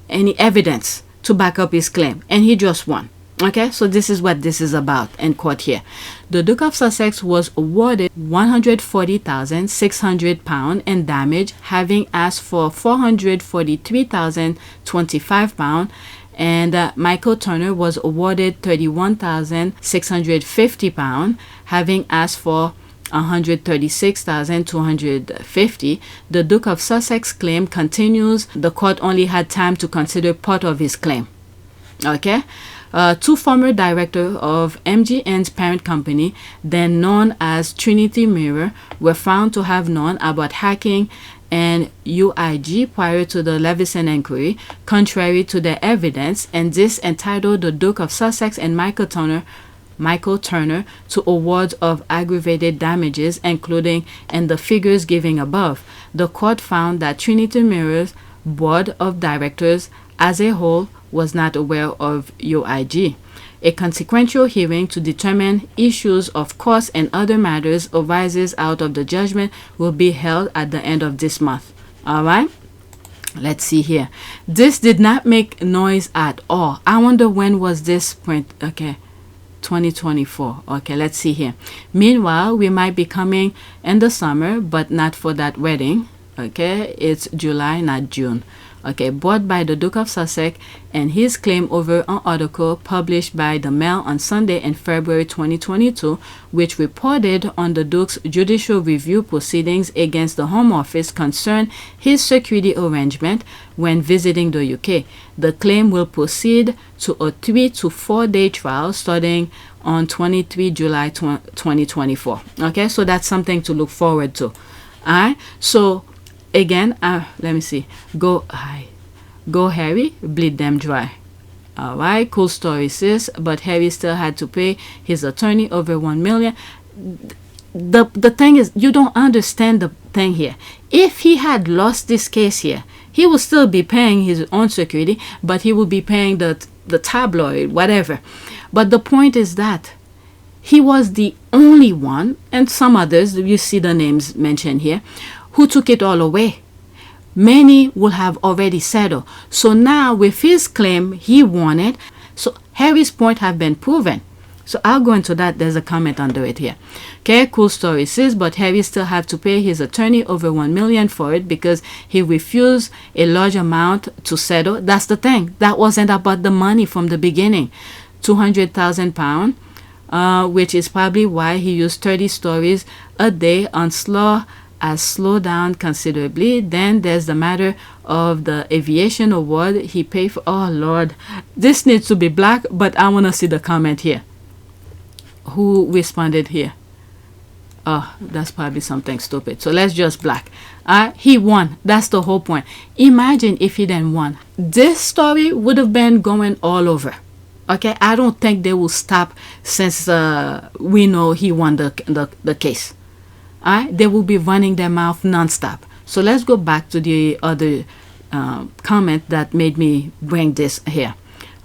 any evidence to back up his claim, and he just won. Okay, so this is what this is about in court here. The Duke of Sussex was awarded £140,600 in damage, having asked for £443,025. And Michael Turner was awarded £31,650, having asked for $136,250. The Duke of Sussex claim continues. The court only had time to consider part of his claim. Okay. Two former directors of MGN's parent company, then known as Trinity Mirror, were found to have known about hacking and UIG prior to the Levin inquiry, contrary to their evidence, and this entitled the Duke of Sussex and Michael Turner to awards of aggravated damages, including in the figures given above. The court found that Trinity Mirror's board of directors as a whole was not aware of UIG. A consequential hearing to determine issues of cost and other matters arises out of the judgment will be held at the end of this month. All right. Let's see here. This did not make noise at all. I wonder when was this print. Okay, 2024. Okay, let's see here. Meanwhile, we might be coming in the summer, but not for that wedding. Okay, it's July, not June. Okay, bought by the Duke of Sussex and his claim over an article published by the Mail on Sunday in February 2022, which reported on the Duke's judicial review proceedings against the Home Office concern his security arrangement when visiting the UK. The claim will proceed to a 3 to 4 day trial starting on 23 July 2024. Okay, so that's something to look forward to. Alright, so again, let me see. Go Harry, bleed them dry. Alright, cool story, sis. But Harry still had to pay his attorney over $1 million. The thing is, you don't understand the thing here. If he had lost this case here, he would still be paying his own security, but he would be paying the tabloid, whatever. But the point is that he was the only one, and some others, you see the names mentioned here, who took it all away. Many will have already settled. So now with his claim, he won it. So Harry's point have been proven. So I'll go into that. There's a comment under it here. Okay, cool story, sis. But Harry still have to pay his attorney over $1 million for it because he refused a large amount to settle. That's the thing. That wasn't about the money from the beginning. £200,000, which is probably why he used 30 stories a day on has slowed down considerably. Then there's the matter of the Aviation award he paid for. Oh Lord, this needs to be black, but I want to see the comment here. Who responded here? Oh, that's probably something stupid. So let's just black. He won. That's the whole point. Imagine if he didn't won. This story would have been going all over. Okay, I don't think they will stop since we know he won the case. They will be running their mouth non-stop. So let's go back to the other comment that made me bring this here.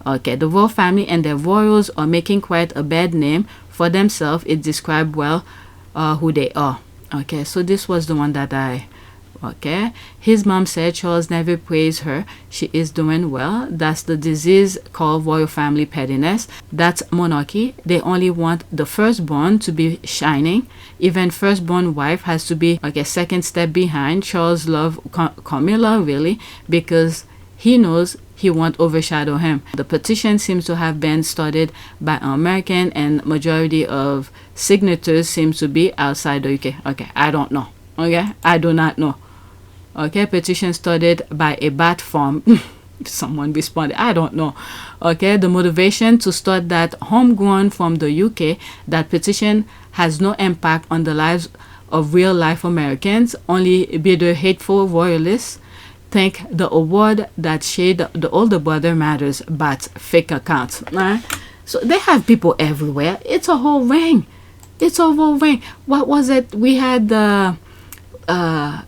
Okay, the royal family and their royals are making quite a bad name for themselves. It describes well who they are. Okay, so this was the one that okay, his mom said Charles never praised her. She is doing well. That's the disease called royal family pettiness. That's monarchy. They only want the firstborn to be shining. Even firstborn wife has to be like a second step behind. Charles loves Camilla really because he knows he won't overshadow him. The petition seems to have been started by an American and majority of signatures seems to be outside the UK. Okay, I don't know. Okay, I do not know. Okay, petition started by a bat farm. Someone responded, I don't know. Okay, the motivation to start that homegrown from the UK, that petition has no impact on the lives of real life Americans. Only bitter, hateful royalists think the award that shade the older brother matters, but fake accounts. So they have people everywhere. It's a whole ring. It's a whole ring. What was it? We had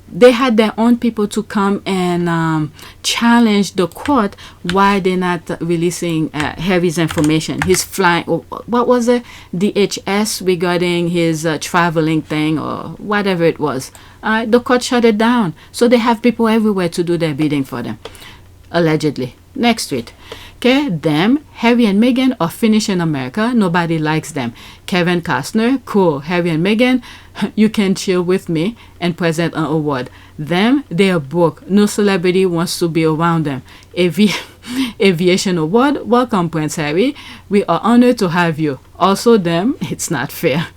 they had their own people to come and challenge the court why they're not releasing Harry's information. His flying, what was it? DHS regarding his traveling thing or whatever it was. The court shut it down. So they have people everywhere to do their bidding for them, allegedly. Next tweet. Okay, them, Harry and Meghan are finished in America. Nobody likes them. Kevin Costner, cool. Harry and Meghan, you can chill with me and present an award. Them, they are broke. No celebrity wants to be around them. Aviation award, welcome Prince Harry. We are honored to have you. Also them, it's not fair.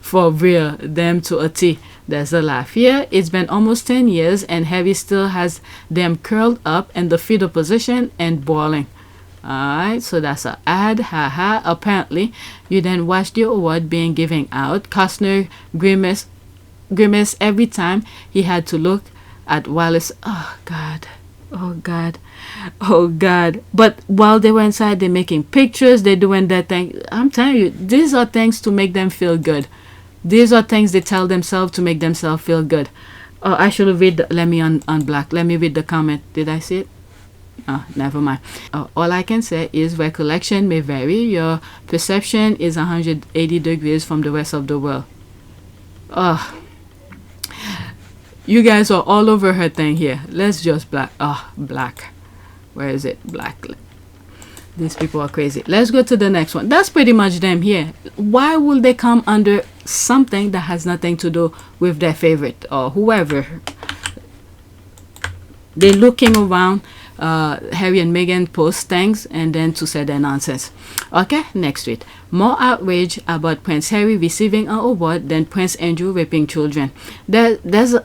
For real, them to a T. There's a laugh here. It's been almost 10 years and Harry still has them curled up in the fetal position and boiling. Alright, so that's an ad. Haha. Apparently, you then watch the award being given out. Costner grimace every time he had to look at Wallace. Oh God. Oh God. Oh God. But while they were inside, they're making pictures, they're doing that thing. I'm telling you, these are things to make them feel good. These are things they tell themselves to make themselves feel good. Oh, I should have read let me unblock. Let me read the comment. Did I see it? Oh, never mind. All I can say is recollection may vary. Your perception is 180 degrees from the rest of the world. You guys are all over her thing here. Let's just black. Where is it? Black. These people are crazy. Let's go to the next one. That's pretty much them here. Why will they come under something that has nothing to do with their favorite or whoever? They're looking around. Harry and Meghan post things and then to say their nonsense. Okay, next tweet. More outrage about Prince Harry receiving an award than Prince Andrew raping children. I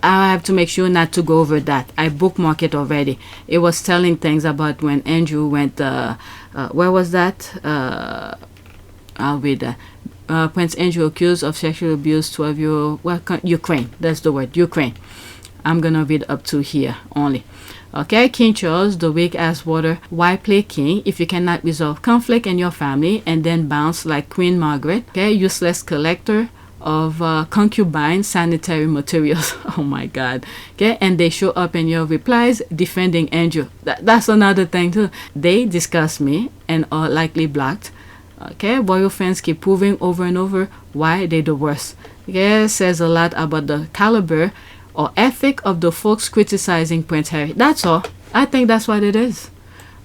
have to make sure not to go over that. I bookmarked it already. It was telling things about when Andrew went, where was that? I'll read that. Prince Andrew accused of sexual abuse 12-year-old, Ukraine. That's the word, Ukraine. I'm gonna read up to here only. Okay, King Charles, the weak ass water. Why play king if you cannot resolve conflict in your family and then bounce like Queen Margaret? Okay, useless collector of concubine sanitary materials. Oh my God. Okay, and they show up in your replies defending Andrew. That's another thing too. They discuss me and are likely blocked. Okay, royal fans keep proving over and over why they're the worst. Okay, says a lot about the caliber or ethic of the folks criticizing Prince Harry. That's all. I think that's what it is.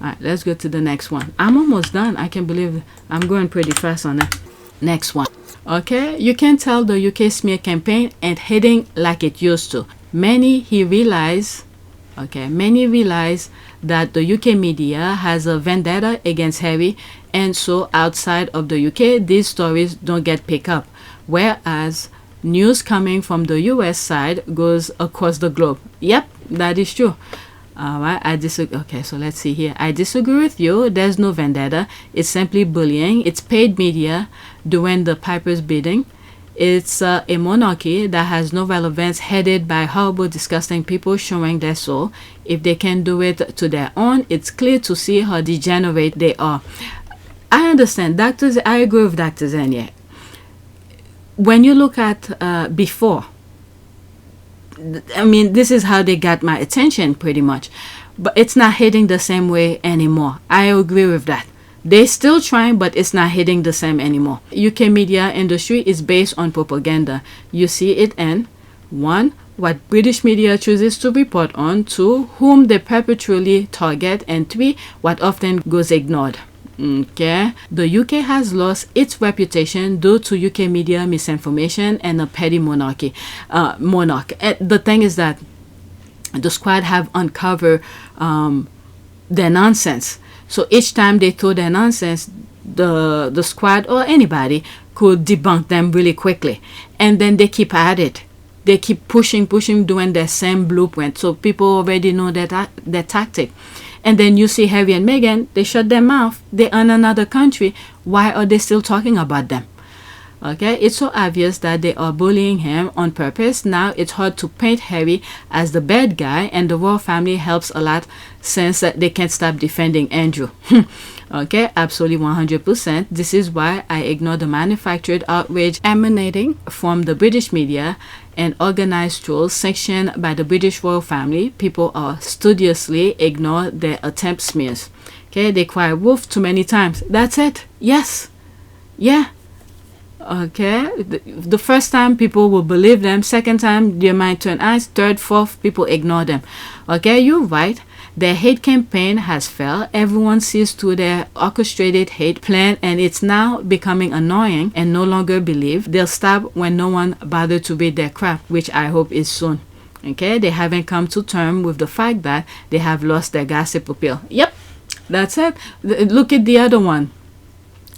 Alright, let's go to the next one. I'm almost done. I can't believe it. I'm going pretty fast on it. Next one. Okay, you can tell the UK smear campaign ain't hitting like it used to. Many realize that the UK media has a vendetta against Harry, and so outside of the UK, these stories don't get picked up. Whereas news coming from the US side goes across the globe. Yep, that is true. Alright, I disagree. Okay, so let's see here. I disagree with you. There's no vendetta. It's simply bullying. It's paid media doing the piper's bidding. It's a monarchy that has no relevance, headed by horrible, disgusting people showing their soul. If they can do it to their own, it's clear to see how degenerate they are. I understand. I agree with Dr. Zenya. When you look at before, I mean, this is how they got my attention pretty much. But it's not hitting the same way anymore. I agree with that. They're still trying, but it's not hitting the same anymore. UK media industry is based on propaganda. You see it in 1. What British media chooses to report on, 2. Whom they perpetually target, and 3. What often goes ignored. Okay, the UK has lost its reputation due to UK media misinformation and a petty monarch. The thing is that the squad have uncovered their nonsense. So each time they throw their nonsense, the squad or anybody could debunk them really quickly, and then they keep at it. They keep pushing, doing their same blueprint. So people already know their tactic. And then you see Harry and Meghan, they shut their mouth. They're in another country. Why are they still talking about them? Okay, it's so obvious that they are bullying him on purpose. Now it's hard to paint Harry as the bad guy, and the royal family helps a lot since they can't stop defending Andrew. Okay, absolutely 100%. This is why I ignore the manufactured outrage emanating from the British media and organized trolls sanctioned by the British royal family. People are studiously ignore their attempt smears. Okay, they cry wolf too many times. That's it. Yes. Yeah. Okay, the first time people will believe them, second time they might turn eyes, third, fourth, people ignore them. Okay, you're right. Their hate campaign has failed. Everyone sees through their orchestrated hate plan, and it's now becoming annoying and no longer believed. They'll stop when no one bothers to read their crap, which I hope is soon. Okay, they haven't come to terms with the fact that they have lost their gossip appeal. Yep, that's it. Look at the other one.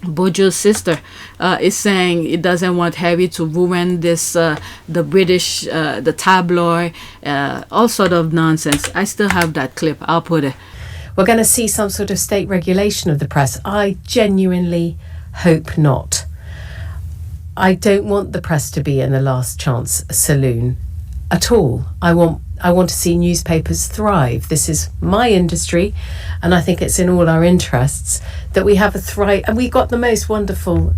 Bojo's sister is saying it doesn't want Harry to ruin this, the British, the tabloid, all sort of nonsense. I still have that clip. I'll put it. We're going to see some sort of state regulation of the press. I genuinely hope not. I don't want the press to be in the last chance saloon at all. I want to see newspapers thrive. This is my industry, and I think it's in all our interests that we have a thrive. And we've got the most wonderful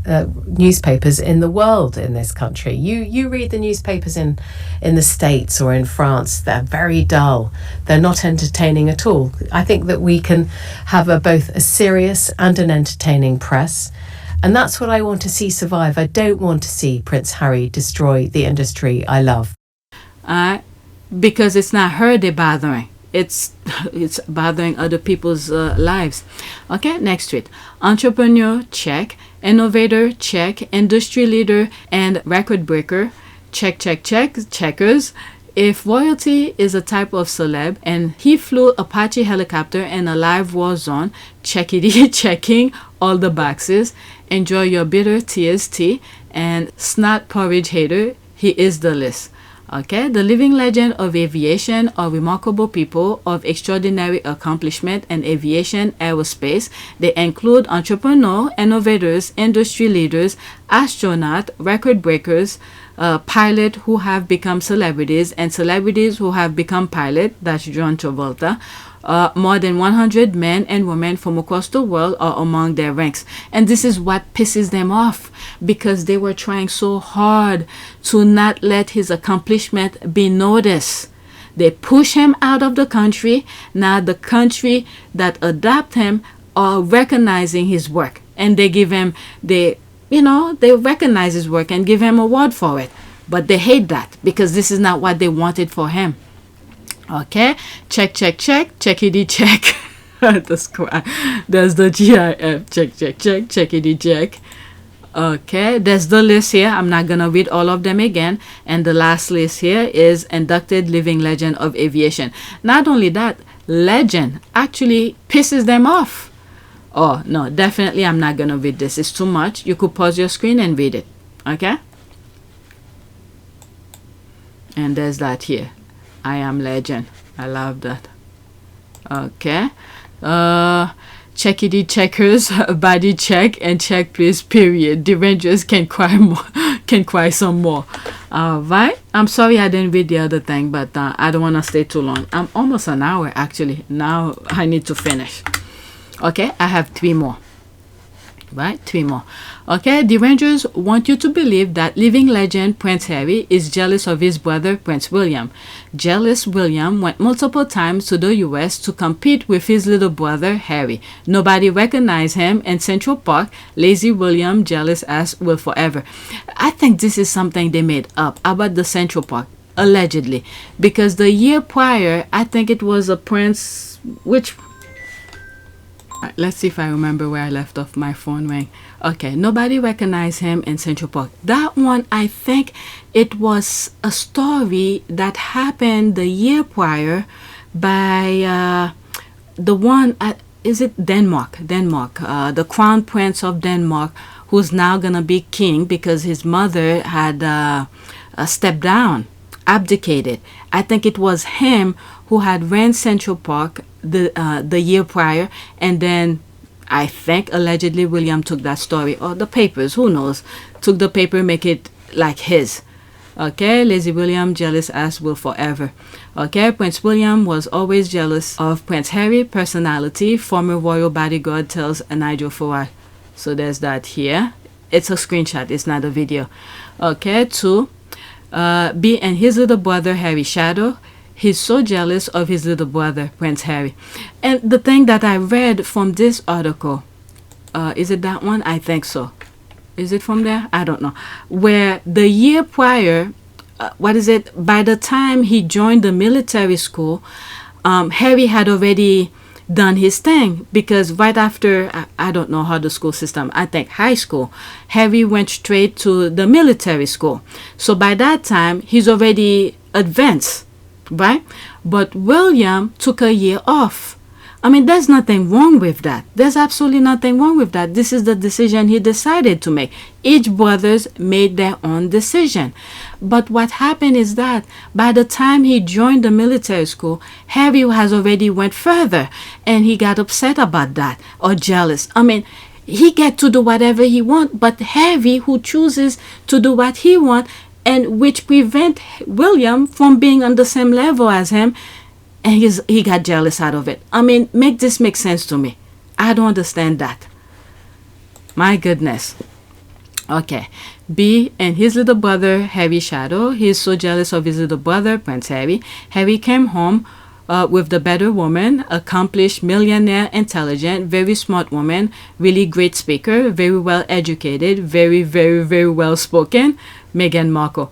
newspapers in the world in this country. You read the newspapers in the States or in France, they're very dull. They're not entertaining at all. I think that we can have both a serious and an entertaining press. And that's what I want to see survive. I don't want to see Prince Harry destroy the industry I love. because it's not her they're bothering. It's bothering other people's lives. Okay, next tweet. Entrepreneur, check. Innovator, check. Industry leader and record breaker, check, checkers. If royalty is a type of celeb and he flew Apache helicopter in a live war zone, checking all the boxes. Enjoy your bitter TST and snot porridge hater, he is the list. Okay, the living legend of aviation are remarkable people of extraordinary accomplishment in aviation, aerospace. They include entrepreneurs, innovators, industry leaders, astronauts, record breakers, pilots who have become celebrities, and celebrities who have become pilots. That's John Travolta. More than 100 men and women from across the world are among their ranks. And this is what pisses them off, because they were trying so hard to not let his accomplishment be noticed. They push him out of the country. Now the country that adopt him are recognizing his work, and they give him, they recognize his work and give him an award for it. But they hate that because this is not what they wanted for him. Okay, checkity check. There's the GIF, checkity check. Okay, there's the list here. I'm not gonna read all of them again. And the last list here is inducted living legend of aviation. Not only that, legend actually pisses them off. Oh no, definitely I'm not gonna read this. It's too much. You could pause your screen and read it. Okay, and there's that here. I am legend. I love that. Okay. Checkity checkers, body check and check please, period. Derangers can cry more, can cry some more. Right? I'm sorry I didn't read the other thing, but I don't want to stay too long. I'm almost an hour actually. Now I need to finish. Okay, I have 3 more. Right, 3 more. Okay, Derangers want you to believe that living legend Prince Harry is jealous of his brother Prince William. Jealous William went multiple times to the US to compete with his little brother Harry. Nobody recognized him in Central Park. Lazy William, jealous as will forever. I think this is something they made up about the Central Park, allegedly, because the year prior, I think it was a prince, which... Let's see if I remember where I left off. My phone rang. Okay, nobody recognized him in Central Park. That one, I think it was a story that happened the year prior by the one at, is it Denmark? The crown prince of Denmark, who's now gonna be king because his mother had stepped down, abdicated. I think it was him who had ran Central Park the year prior, and then I think allegedly William took that story, or the papers, who knows, took the paper, make it like his. Okay, Lazy William, jealous as will forever. Okay, Prince William was always jealous of Prince Harry, personality, former royal bodyguard tells Nigel Farage. So there's that here. It's a screenshot, it's not a video. Okay, 2. B and his little brother Harry Shadow. He's so jealous of his little brother, Prince Harry. And the thing that I read from this article, is it that one? I think so. Is it from there? I don't know. Where the year prior, by the time he joined the military school, Harry had already done his thing, because right after, I don't know how the school system, I think high school, Harry went straight to the military school. So by that time, he's already advanced. Right? But William took a year off. I mean, there's nothing wrong with that. There's absolutely nothing wrong with that. This is the decision he decided to make. Each brothers made their own decision. But what happened is that by the time he joined the military school, Harry has already went further, and he got upset about that, or jealous. I mean, he get to do whatever he want, but Harry, who chooses to do what he want, and which prevent William from being on the same level as him, and he got jealous out of it. I mean, make this make sense to me. I don't understand that. My goodness. Okay. B and his little brother Harry Shadow. He's so jealous of his little brother Prince Harry. Harry came home with the better woman, accomplished, millionaire, intelligent, very smart woman, really great speaker, very well educated, very, very, very well spoken, Meghan Markle.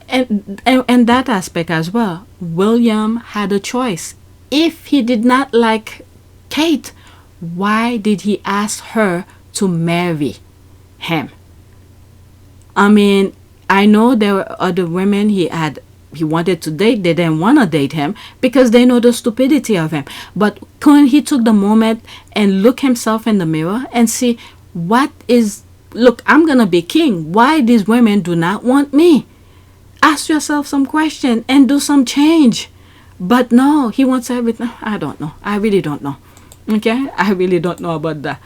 And that aspect as well. William had a choice. If he did not like Kate, why did he ask her to marry him? I mean, I know there were other women he wanted to date. They didn't want to date him because they know the stupidity of him. But when he took the moment and look himself in the mirror and see look, I'm gonna be king. Why these women do not want me? Ask yourself some question and do some change. But no, he wants everything. I don't know. I really don't know. Okay, I really don't know about that.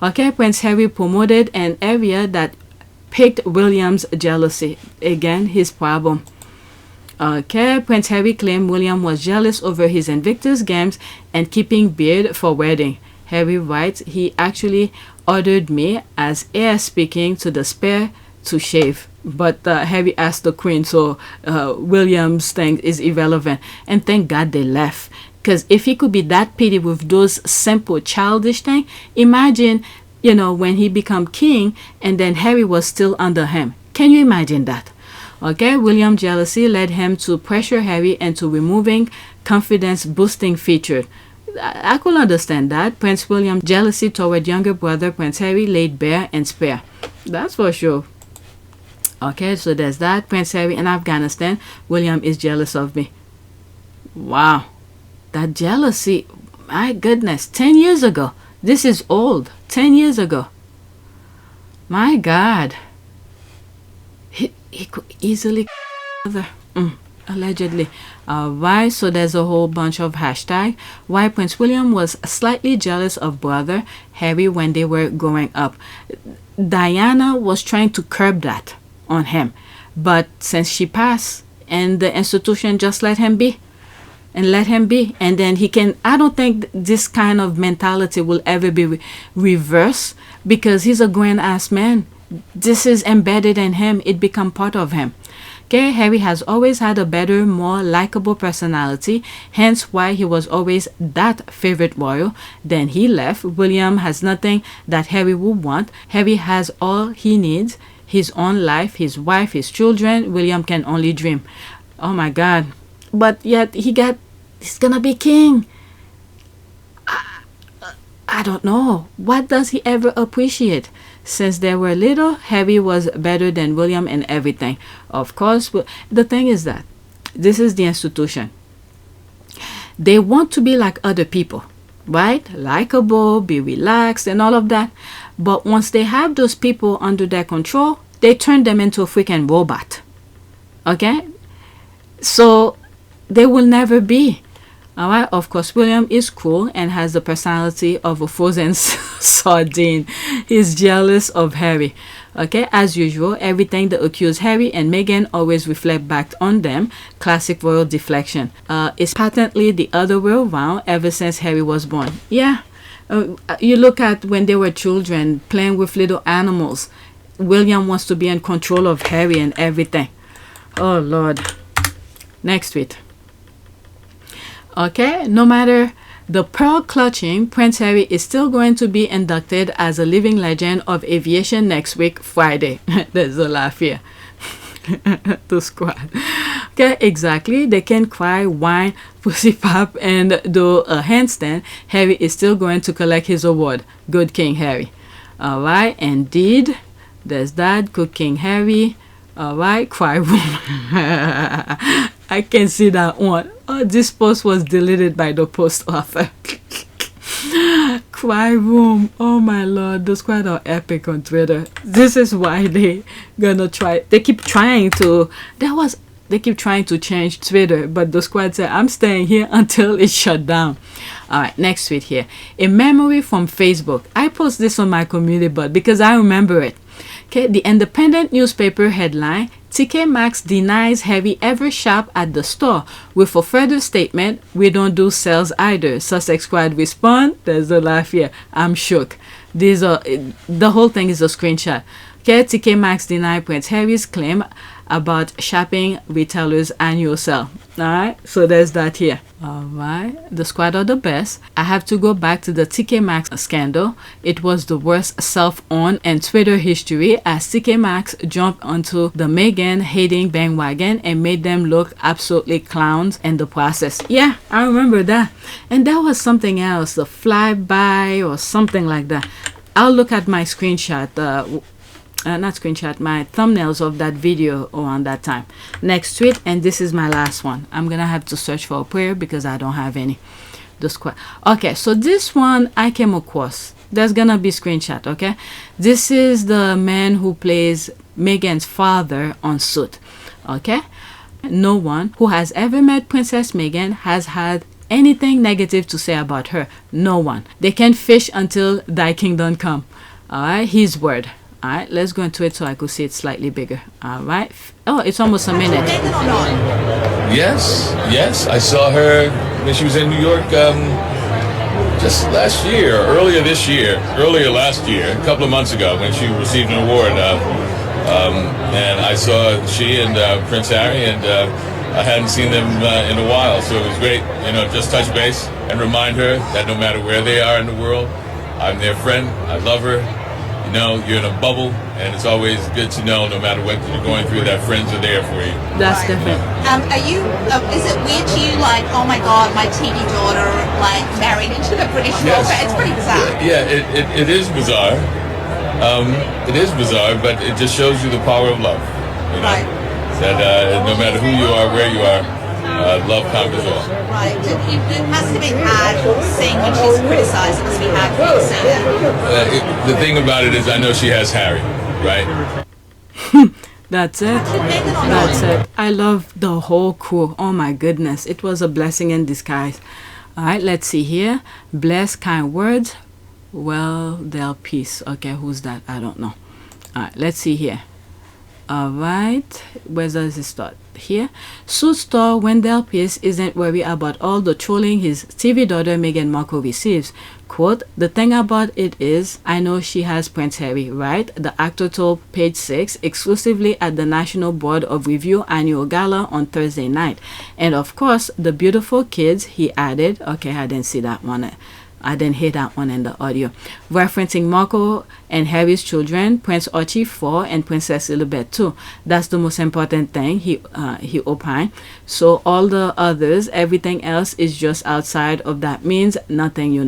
Okay, Prince Harry promoted an area that piqued William's jealousy. Again, his problem. Okay, Prince Harry claimed William was jealous over his Invictus Games and keeping beard for wedding. Harry writes, he actually ordered me as heir speaking to the spare to shave. But Harry asked the Queen, so William's thing is irrelevant. And thank God they left. Because if he could be that petty with those simple childish things, imagine, when he become king and then Harry was still under him. Can you imagine that? Okay, William's jealousy led him to pressure Harry into removing confidence boosting feature. I could understand that. Prince William's jealousy toward younger brother Prince Harry laid bare and spare. That's for sure. Okay, so there's that. Prince Harry in Afghanistan. William is jealous of me. Wow. That jealousy. My goodness. 10 years ago. This is old. 10 years ago. My God. He could easily allegedly. Why? So there's a whole bunch of hashtag. Why Prince William was slightly jealous of brother Harry when they were growing up. Diana was trying to curb that on him, but since she passed and the institution just let him be, and then he can. I don't think this kind of mentality will ever be reversed because he's a grown ass man. This is embedded in him. It become part of him. Okay, Harry has always had a better, more likable personality, hence why he was always that favorite royal. Then he left. William has nothing that Harry would want. Harry has all he needs. His own life, his wife, his children. William can only dream. Oh my God. But yet he's gonna be king. I don't know. What does he ever appreciate? Since they were little, Harry was better than William in everything. Of course, the thing is that this is the institution. They want to be like other people, right? Likeable, be relaxed and all of that. But once they have those people under their control, they turn them into a freaking robot. Okay? So they will never be. All right, of course, William is cool and has the personality of a frozen sardine. He's jealous of Harry. Okay, as usual, everything that accuse Harry and Meghan always reflect back on them. Classic royal deflection. It's patently the other way around ever since Harry was born. Yeah, you look at when they were children playing with little animals. William wants to be in control of Harry and everything. Oh, Lord. Next tweet. Okay, no matter the pearl clutching, Prince Harry is still going to be inducted as a living legend of aviation next week, Friday. There's a laugh here. The squad. Okay, exactly. They can cry, whine, pussy pop, and do a handstand. Harry is still going to collect his award. Good King Harry. All right, indeed. There's that. Good King Harry. All right, cry room. I can see that one. Oh, this post was deleted by the post author. Cry room. Oh my Lord, those quite are epic on Twitter. This is why they gonna try. They keep trying to. They keep trying to change Twitter, but the squad said, I'm staying here until it's shut down. All right, next tweet here. A memory from Facebook. I post this on my community, but because I remember it. Okay, the Independent newspaper headline, TK Maxx denies Harry ever shop at the store. With a further statement, we don't do sales either. Sussex Squad respond. There's a laugh here. I'm shook. The whole thing is a screenshot. Okay, TK Maxx denied Prince Harry's claim about shopping retailers annual sale. Alright, so there's that here. Alright, the squad are the best. I have to go back to the TK Maxx scandal. It was the worst self-owned and Twitter history, as TK Maxx jumped onto the Meghan hating bandwagon and made them look absolutely clowns in the process. Yeah, I remember that. And there was something else, the flyby or something like that. I'll look at my screenshot, not screenshot, my thumbnails of that video around that time. Next tweet, and this is my last one. I'm gonna have to search for a prayer because I don't have any. The squad. Okay, so this one I came across. There's gonna be screenshot. Okay, this is the man who plays Meghan's father on Suit. Okay, no one who has ever met Princess Meghan has had anything negative to say about her. No one. They can fish until thy kingdom come. All right, his word. All right, let's go into it so I could see it slightly bigger. All right. Oh, it's almost a minute. Yes, I saw her when she was in New York just last year, earlier last year, a couple of months ago when she received an award. And I saw she and Prince Harry, and I hadn't seen them in a while, so it was great, just touch base and remind her that no matter where they are in the world, I'm their friend, I love her. You're in a bubble, and it's always good to know, no matter what you're going through, that friends are there for you. That's different. Is it weird to you, like, oh my God, my teeny daughter, like, married into the British royal family? It's pretty bizarre. Yeah, it is bizarre. It is bizarre, but it just shows you the power of love. Right. That no matter who you are, where you are, love conquers all. Right. It must have been hard seeing when she's criticised. It must be hard for you to see that. The thing about it is, I know she has Harry, right? That's it. That's it. I love the whole crew. Oh my goodness. It was a blessing in disguise. All right, let's see here. Bless, kind words. Well, they'll peace. Okay, who's that? I don't know. All right, let's see here. All right, where does it start? Here. Suit star Wendell Pierce isn't worried about all the trolling his TV daughter Meghan Markle receives. Quote, the thing about it is, I know she has Prince Harry, right? The actor told Page 6 exclusively at the National Board of Review annual gala on Thursday night. And of course, the beautiful kids, he added. Okay, I didn't see that one. I didn't hear that one in the audio. Referencing Markle and Harry's children, Prince Archie 4 and Princess Elizabeth 2. That's the most important thing, he opined. So all the others, everything else is just outside of that means nothing,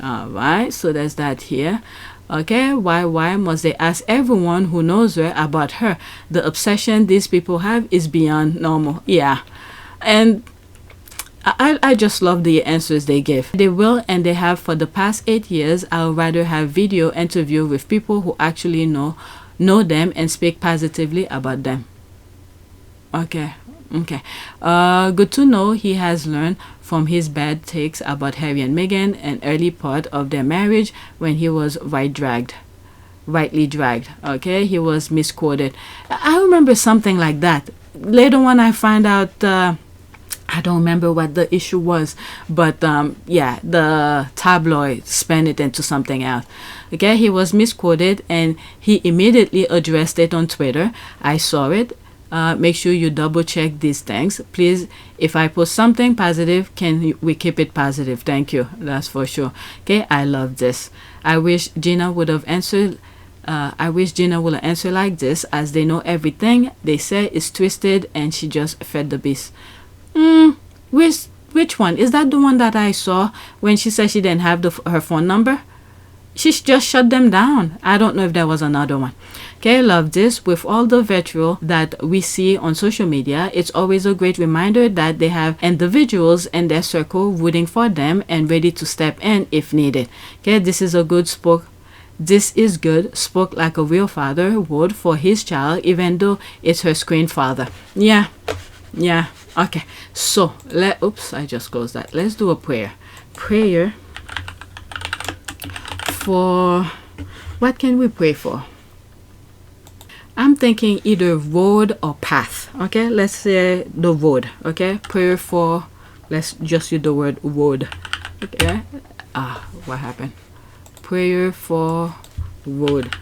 Alright, so there's that here. Okay, why must they ask everyone who knows her about her? The obsession these people have is beyond normal. Yeah. And I just love the answers they give. They will, and they have for the past 8 years. I'll rather have video interview with people who actually know them and speak positively about them. Okay. Good to know he has learned from his bad takes about Harry and Meghan, an early part of their marriage when he was rightly dragged. Okay, he was misquoted. I remember something like that. Later when I find out, I don't remember what the issue was, but yeah, the tabloid spun it into something else. Okay, he was misquoted and he immediately addressed it on Twitter. I saw it. Make sure you double check these things. Please, if I post something positive, can we keep it positive? Thank you. That's for sure. Okay, I love this. I wish Gina would have answered. Would answer like this, as they know everything they say is twisted and she just fed the beast. Which one? Is that the one that I saw when she said she didn't have her phone number? She just shut them down. I don't know if there was another one. Okay, I love this. With all the vitriol that we see on social media, it's always a great reminder that they have individuals in their circle rooting for them and ready to step in if needed. Okay, this is good, spoke like a real father would for his child, even though it's her screen father. Yeah. Okay, so I just closed that. Let's do a prayer. Prayer for, what can we pray for? I'm thinking either road or path. Okay, let's say the road. Okay, prayer for, let's just use the word road. Okay, what happened? Prayer for road.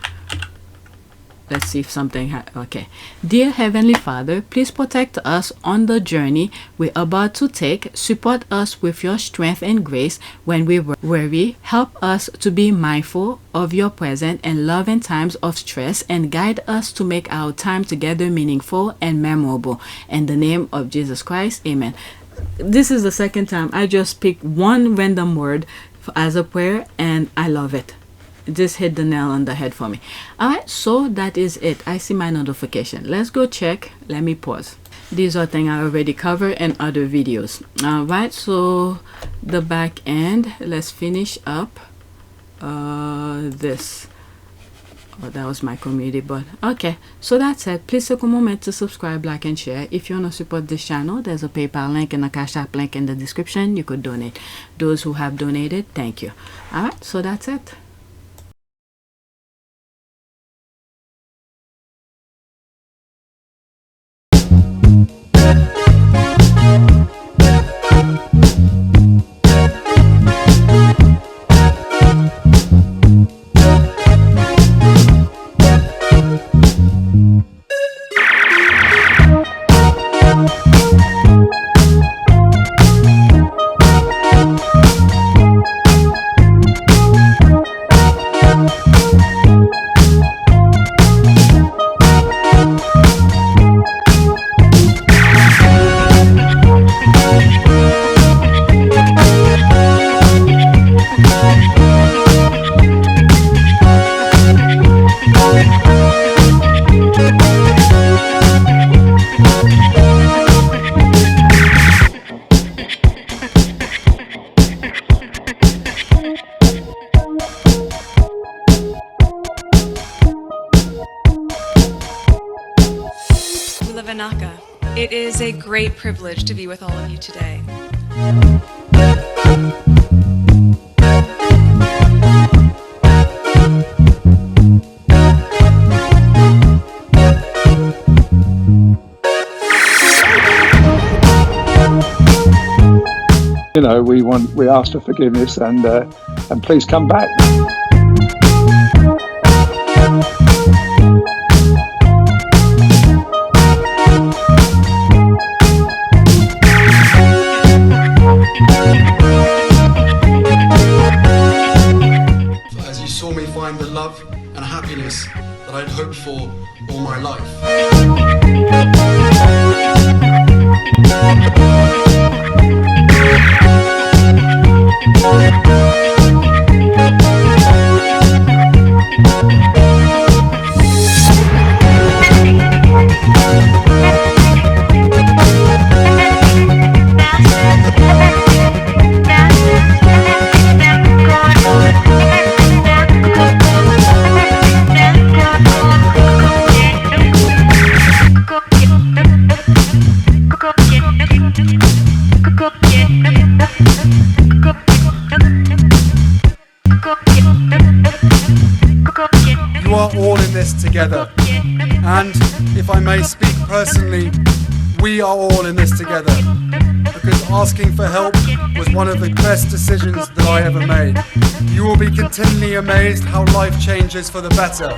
let's see if something okay. Dear Heavenly Father, please protect us on the journey we're about to take. Support us with your strength and grace when we worry. Help us to be mindful of your presence and love in times of stress, and guide us to make our time together meaningful and memorable. In the name of Jesus Christ, amen. This is the second time I just picked one random word as a prayer, and I love it. Just hit the nail on the head for me. Alright, so that is it. I see my notification. Let's go check. Let me pause. These are things I already covered in other videos. Alright, so the back end, let's finish up this. Oh, that was my community, but okay, so that's it. Please take a moment to subscribe, like, and share. If you want to support this channel, there's a PayPal link and a Cash App link in the description. You could donate. Those who have donated, thank you. Alright, so that's it. It is a great privilege to be with all of you today. You know, we ask for forgiveness, and please come back. As you saw me find the love and happiness that I'd hoped for all my life. You are all in this together, and if I may speak personally, we are all in this together, because asking for help was one of the best decisions that I ever made. You will be continually amazed how life changes for the better.